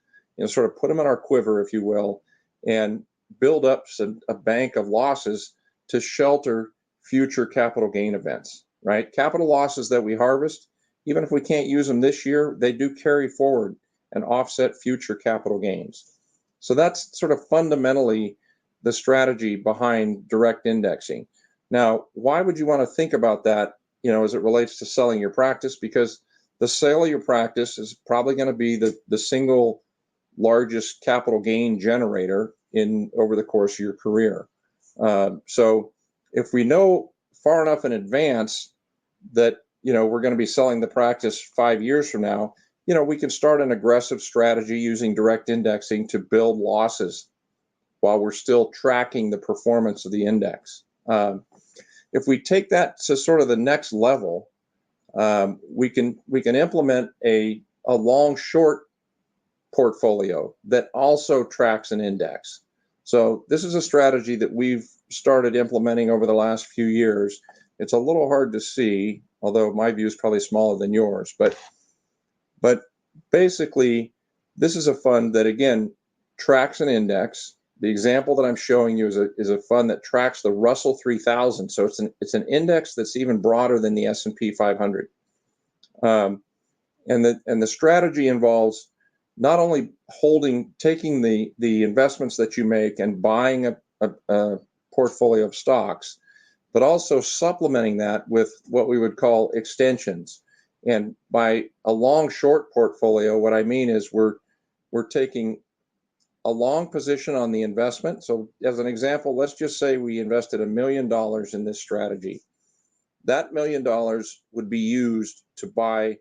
sort of put them in our quiver, if you will, and build up a bank of losses to shelter future capital gain events, right? Capital losses that we harvest, even if we can't use them this year, they do carry forward and offset future capital gains. So that's sort of fundamentally the strategy behind direct indexing. Now, why would you want to think about that, as it relates to selling your practice? Because the sale of your practice is probably going to be the single largest capital gain generator over the course of your career. So if we know far enough in advance that we're going to be selling the practice 5 years from now, we can start an aggressive strategy using direct indexing to build losses while we're still tracking the performance of the index. If we take that to sort of the next level, we can implement a long short portfolio that also tracks an index. So this is a strategy that we've started implementing over the last few years. It's a little hard to see, although my view is probably smaller than yours. But basically, this is a fund that, again, tracks an index. The example that I'm showing you is a fund that tracks the Russell 3000. So it's an index that's even broader than the S&P 500. And the strategy involves not only taking the investments that you make and buying a portfolio of stocks, but also supplementing that with what we would call extensions. And by a long short portfolio, what I mean is we're taking a long position on the investment. So as an example, let's just say we invested $1 million in this strategy. That $1 million would be used to buy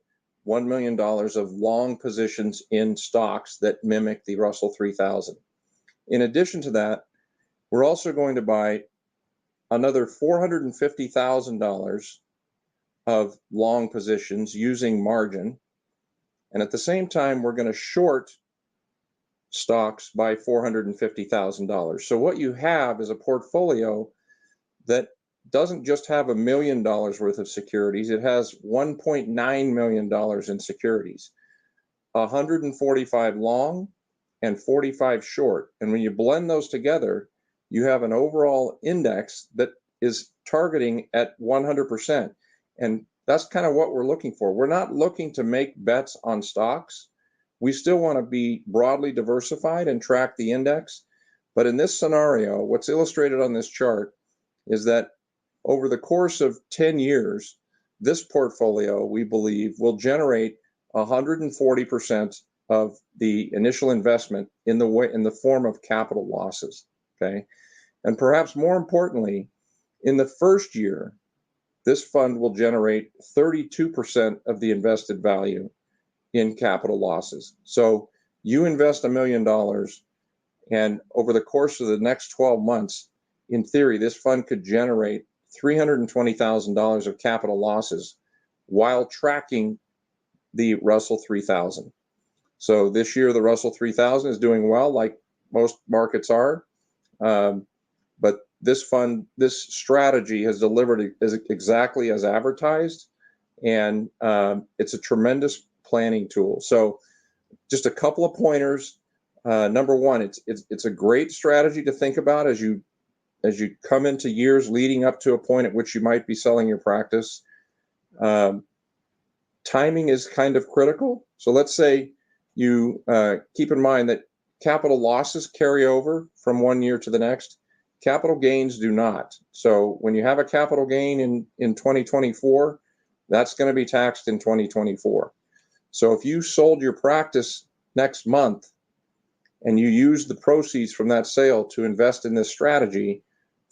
$1 million of long positions in stocks that mimic the Russell 3000. In addition to that, we're also going to buy another $450,000 of long positions using margin. And at the same time, we're going to short stocks by $450,000. So what you have is a portfolio that doesn't just have $1 million worth of securities. It has $1.9 million in securities, 145 long and 45 short. And when you blend those together, you have an overall index that is targeting at 100%. And that's kind of what we're looking for. We're not looking to make bets on stocks. We still want to be broadly diversified and track the index. But in this scenario, what's illustrated on this chart is that over the course of 10 years, this portfolio, we believe, will generate 140% of the initial investment in the form of capital losses. Okay, and perhaps more importantly, in the first year, this fund will generate 32% of the invested value in capital losses. So you invest $1 million, and over the course of the next 12 months, in theory, this fund could generate $320,000 of capital losses while tracking the Russell 3000. So this year, the Russell 3000 is doing well, like most markets are. But this strategy has delivered exactly as advertised, and it's a tremendous planning tool. So just a couple of pointers. Number one, it's a great strategy to think about as you come into years leading up to a point at which you might be selling your practice. Timing is kind of critical. So let's say you keep in mind that capital losses carry over from one year to the next. Capital gains do not. So when you have a capital gain in 2024, that's going to be taxed in 2024. So if you sold your practice next month and you use the proceeds from that sale to invest in this strategy,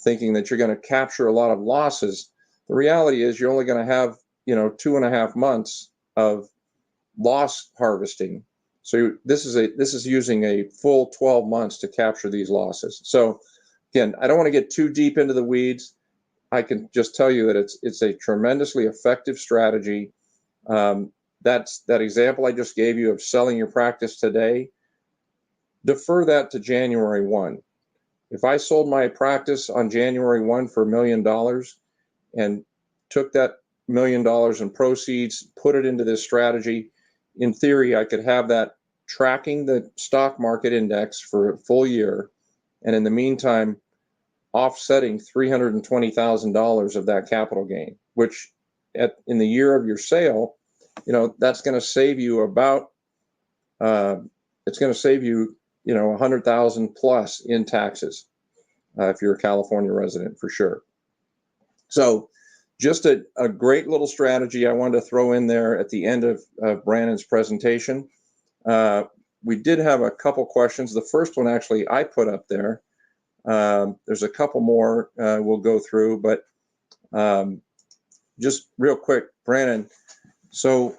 thinking that you're going to capture a lot of losses, the reality is you're only going to have 2.5 months of loss harvesting. So this is using a full 12 months to capture these losses. So again, I don't want to get too deep into the weeds. I can just tell you that it's a tremendously effective strategy. That example I just gave you of selling your practice today, defer that to January 1. If I sold my practice on January 1 for $1 million and took that $1 million in proceeds, put it into this strategy, in theory, I could have that tracking the stock market index for a full year, and in the meantime, offsetting $320,000 of that capital gain, which in the year of your sale, that's going to save you about, it's going to save you, $100,000 plus in taxes if you're a California resident, for sure. So just a great little strategy I wanted to throw in there at the end of Brandon's presentation. We did have a couple questions. The first one actually I put up there. There's a couple more we'll go through, but just real quick, Brandon. So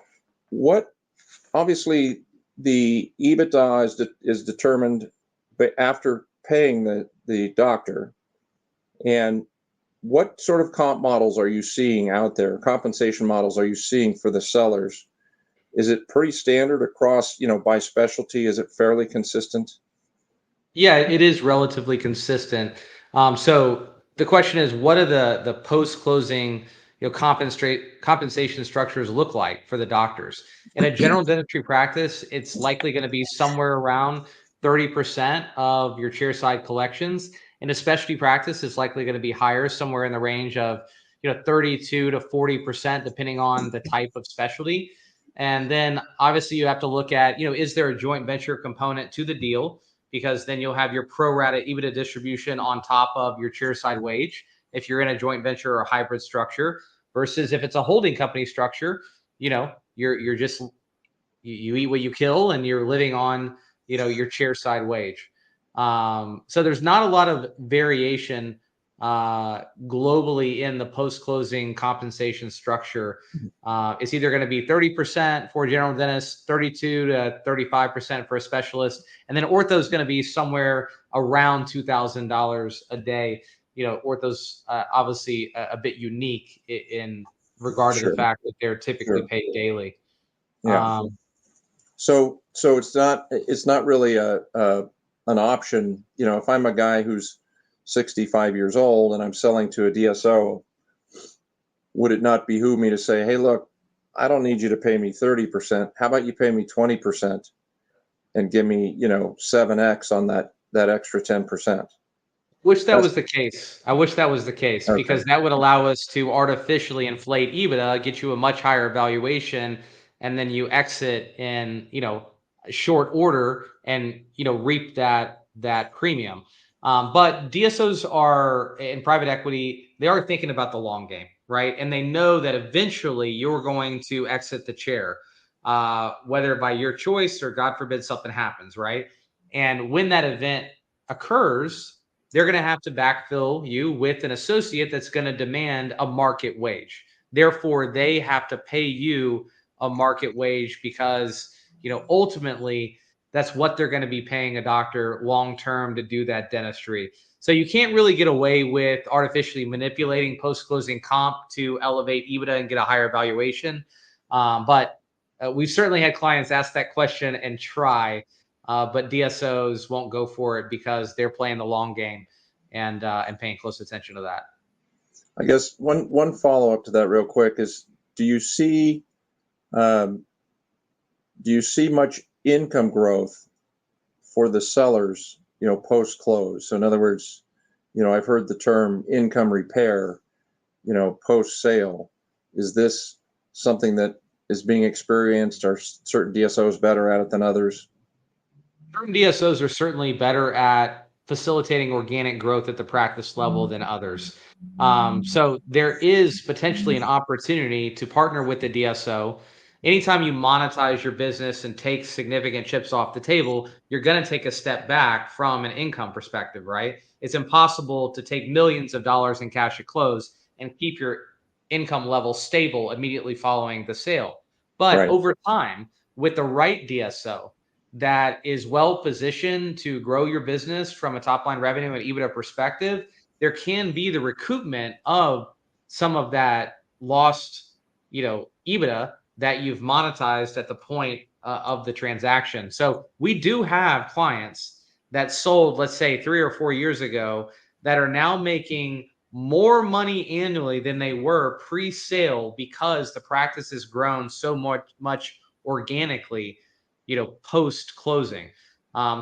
obviously the EBITDA is determined after paying the doctor, and what sort of comp models are you seeing out there? Compensation models are you seeing for the sellers? Is it pretty standard across, by specialty? Is it fairly consistent? Yeah, it is relatively consistent. So the question is, what are the post-closing compensation structures look like for the doctors? In a general dentistry practice, it's likely going to be somewhere around 30% of your chairside collections. In a specialty practice, it's likely going to be higher, somewhere in the range of 32 to 40%, depending on the type of specialty. And then obviously you have to look at, is there a joint venture component to the deal? Because then you'll have your pro rata EBITDA distribution on top of your chairside wage if you're in a joint venture or hybrid structure, versus if it's a holding company structure, you're just you eat what you kill and you're living on your chairside wage. So there's not a lot of variation globally in the post-closing compensation structure. It's either going to be 30% for a general dentist, 32 to 35% for a specialist, and then ortho is going to be somewhere around $2,000 a day. Ortho's obviously a bit unique in regard to the fact that they're typically paid daily. Yeah. So it's not really an option. If I'm a guy who's 65 years old and I'm selling to a DSO, would it not behoove me to say, hey, look, I don't need you to pay me 30%. How about you pay me 20% and give me, 7X on that extra 10%? Wish that was the case. I wish that was the case, Okay. because that would allow us to artificially inflate EBITDA, get you a much higher valuation, and then you exit in, short order and, reap that premium. But DSOs are in private equity, they are thinking about the long game, right? And they know that eventually you're going to exit the chair. whether by your choice or God forbid something happens, right? And when that event occurs, they're going to have to backfill you with an associate that's going to demand a market wage. Therefore, they have to pay you a market wage because, ultimately that's what they're going to be paying a doctor long term to do that dentistry. So you can't really get away with artificially manipulating post-closing comp to elevate EBITDA and get a higher valuation. But we've certainly had clients ask that question and try, but DSOs won't go for it because they're playing the long game and paying close attention to that. I guess one follow up to that real quick is, do you see much income growth for the sellers, post close? So in other words, I've heard the term income repair, post sale. Is this something that is being experienced? Are certain DSOs better at it than others? Certain DSOs are certainly better at facilitating organic growth at the practice level than others. So there is potentially an opportunity to partner with the DSO. Anytime you monetize your business and take significant chips off the table, you're going to take a step back from an income perspective, right? It's impossible to take millions of dollars in cash at close and keep your income level stable immediately following the sale. But Right. over time, with the right DSO, that is well positioned to grow your business from a top line revenue and EBITDA perspective, there can be the recoupment of some of that lost, EBITDA that you've monetized at the point of the transaction. So we do have clients that sold, let's say 3 or 4 years ago, that are now making more money annually than they were pre-sale because the practice has grown so much organically, post closing.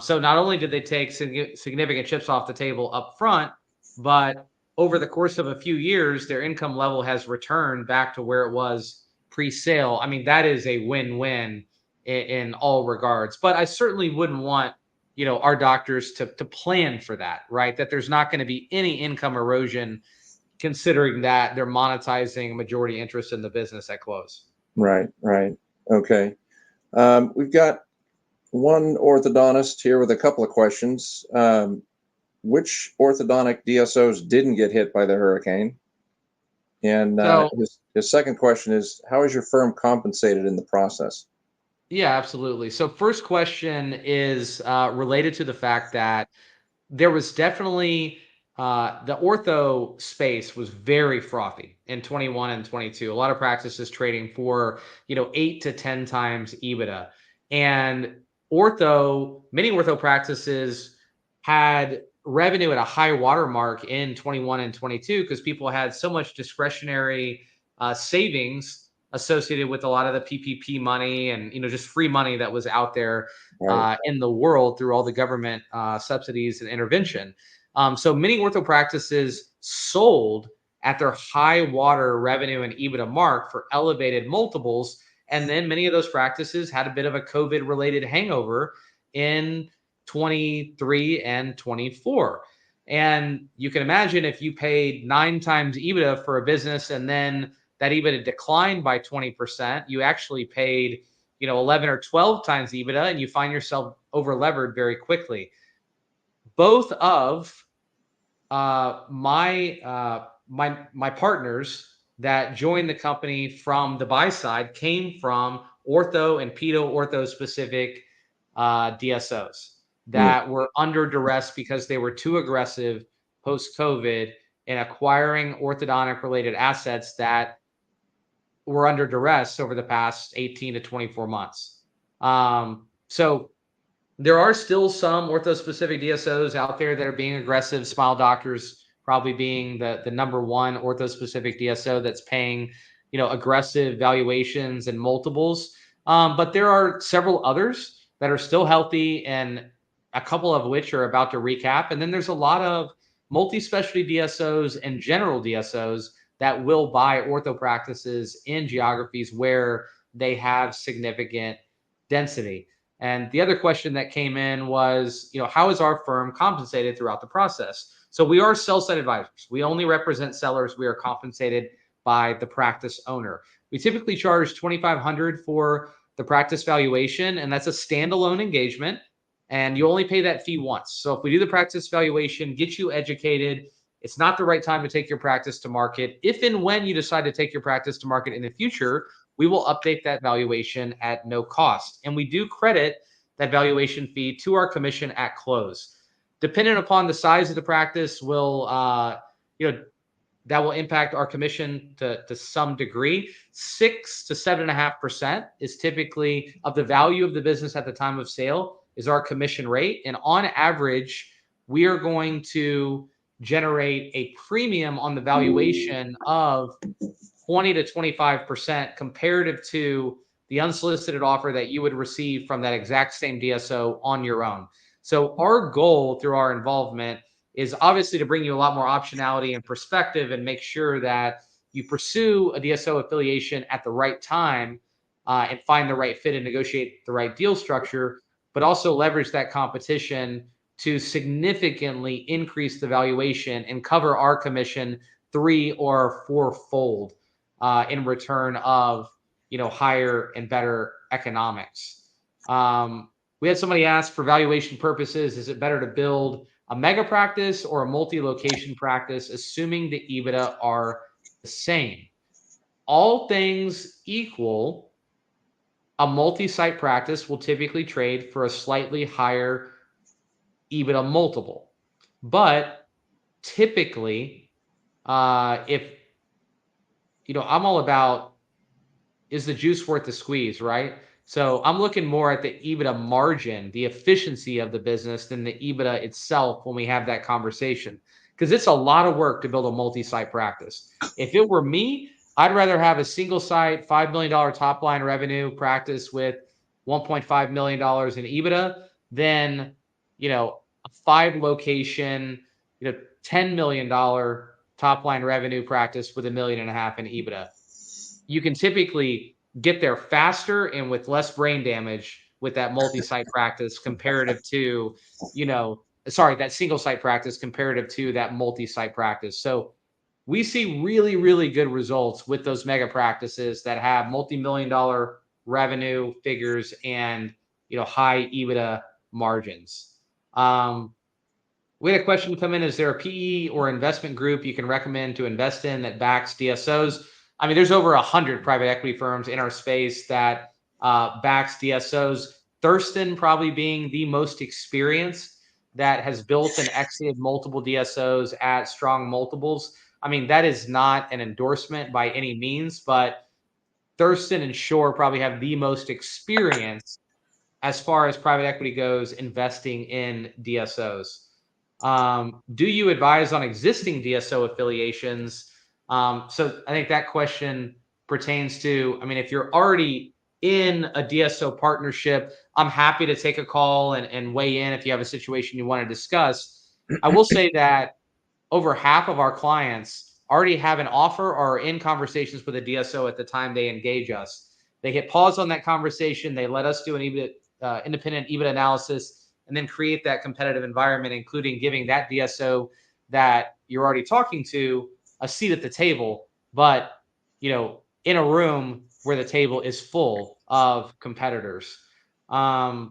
So not only did they take significant chips off the table up front, but over the course of a few years, their income level has returned back to where it was pre-sale. I mean, that is a win-win in all regards. But I certainly wouldn't want, our doctors to plan for that, right? That there's not going to be any income erosion, considering that they're monetizing majority interest in the business at close. Right. Okay. We've got one orthodontist here with a couple of questions. Which orthodontic DSOs didn't get hit by the hurricane? And his second question is, how is your firm compensated in the process? Yeah, absolutely. So first question is related to the fact that there was definitely the ortho space was very frothy in 21 and 22. A lot of practices trading for 8 to 10 times EBITDA, and many ortho practices had revenue at a high watermark in 21 and 22 because people had so much discretionary savings associated with a lot of the PPP money and just free money that was out there in the world through all the government subsidies and intervention. So many ortho practices sold at their high water revenue and EBITDA mark for elevated multiples. And then many of those practices had a bit of a COVID related hangover in 23 and 24. And you can imagine if you paid 9 times EBITDA for a business and then that EBITDA declined by 20%, you actually paid 11 or 12 times EBITDA, and you find yourself over levered very quickly. Both of my partners that joined the company from the buy side came from ortho and pedo ortho specific DSOs that were under duress because they were too aggressive post COVID in acquiring orthodontic related assets that were under duress over the past 18 to 24 months. So there are still some ortho-specific DSOs out there that are being aggressive. Smile Doctors probably being the number one ortho-specific DSO that's paying, aggressive valuations and multiples. But there are several others that are still healthy, and a couple of which are about to recap. And then there's a lot of multi-specialty DSOs and general DSOs that will buy ortho practices in geographies where they have significant density. And the other question that came in was, how is our firm compensated throughout the process? So we are sell-side advisors. We only represent sellers. We are compensated by the practice owner. We typically charge $2,500 for the practice valuation, and that's a standalone engagement, and you only pay that fee once. So if we do the practice valuation, get you educated, it's not the right time to take your practice to market. If and when you decide to take your practice to market in the future, we will update that valuation at no cost. And we do credit that valuation fee to our commission at close. Depending upon the size of the practice, that will impact our commission to some degree. 6 to 7.5% is typically of the value of the business at the time of sale is our commission rate. And on average, we are going to generate a premium on the valuation of 20 to 25% comparative to the unsolicited offer that you would receive from that exact same DSO on your own. So our goal through our involvement is obviously to bring you a lot more optionality and perspective and make sure that you pursue a DSO affiliation at the right time and find the right fit and negotiate the right deal structure, but also leverage that competition to significantly increase the valuation and cover our commission 3 or 4-fold in return of higher and better economics. We had somebody ask, for valuation purposes, is it better to build a mega practice or a multi-location practice, assuming the EBITDA are the same? All things equal, a multi-site practice will typically trade for a slightly higher EBITDA multiple. But typically, if I'm all about, is the juice worth the squeeze, right? So I'm looking more at the EBITDA margin, the efficiency of the business, than the EBITDA itself when we have that conversation. Because it's a lot of work to build a multi-site practice. If it were me, I'd rather have a single site, $5 million top line revenue practice with $1.5 million in EBITDA than, a 5-location, $10 million top line revenue practice with $1.5 million in EBITDA. You can typically get there faster and with less brain damage with that multi-site practice comparative to, that single site practice comparative to that multi-site practice. So we see really, really good results with those mega practices that have multi-million-dollar revenue figures and, high EBITDA margins. We had a question come in. Is there a PE or investment group you can recommend to invest in that backs DSOs? I mean, there's over 100 private equity firms in our space that backs DSOs. Thurston probably being the most experienced, that has built and exited multiple DSOs at strong multiples. I mean, that is not an endorsement by any means, but Thurston and Shore probably have the most experience as far as private equity goes investing in DSOs. Do you advise on existing DSO affiliations? So I think that question pertains to, if you're already in a DSO partnership, I'm happy to take a call and weigh in if you have a situation you want to discuss. I will say that over half of our clients already have an offer or are in conversations with a DSO at the time they engage us. They hit pause on that conversation. They let us do an independent EBITDA analysis and then create that competitive environment, including giving that DSO that you're already talking to a seat at the table, but in a room where the table is full of competitors. There's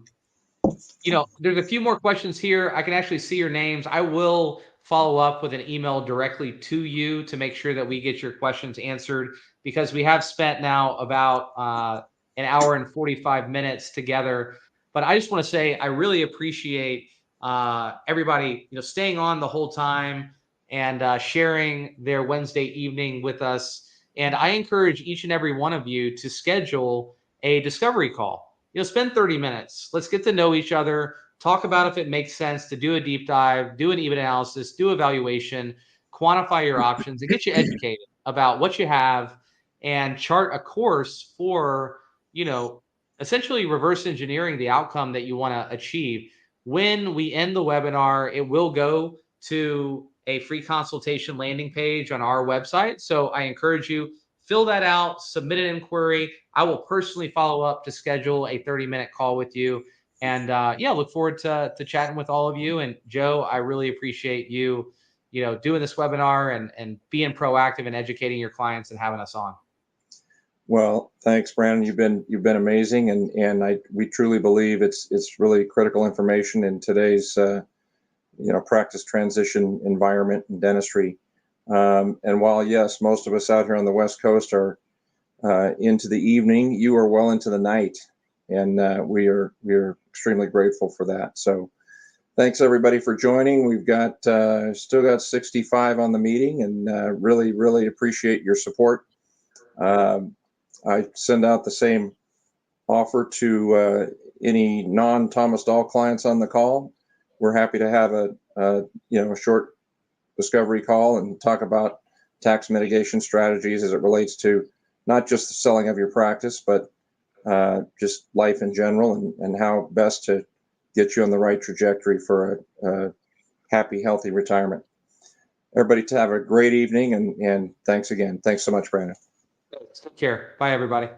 a few more questions here. I can actually see your names. I will follow up with an email directly to you to make sure that we get your questions answered, because we have spent now about an hour and 45 minutes together. But I just want to say I really appreciate everybody staying on the whole time and sharing their Wednesday evening with us. And I encourage each and every one of you to schedule a discovery call. Spend 30 minutes. Let's get to know each other, talk about if it makes sense to do a deep dive, do an EBIT analysis, do evaluation, quantify your options, and get you educated about what you have and chart a course for, essentially reverse engineering the outcome that you want to achieve. When we end the webinar, it will go to a free consultation landing page on our website. So I encourage you, fill that out, submit an inquiry. I will personally follow up to schedule a 30-minute call with you. And look forward to chatting with all of you. And Joe, I really appreciate you, doing this webinar and being proactive and educating your clients and having us on. Well, thanks, Brandon. You've been amazing, and we truly believe it's really critical information in today's practice transition environment in dentistry. And while yes, most of us out here on the West Coast are into the evening, you are well into the night, and we are extremely grateful for that. So thanks everybody for joining. We've got still got 65 on the meeting, and really appreciate your support. Um, I send out the same offer to any non-Thomas Dahl clients on the call. We're happy to have a short discovery call and talk about tax mitigation strategies as it relates to not just the selling of your practice, but just life in general, and how best to get you on the right trajectory for a happy, healthy retirement. Everybody to have a great evening, and thanks again. Thanks so much, Brandon. Take care. Bye, everybody.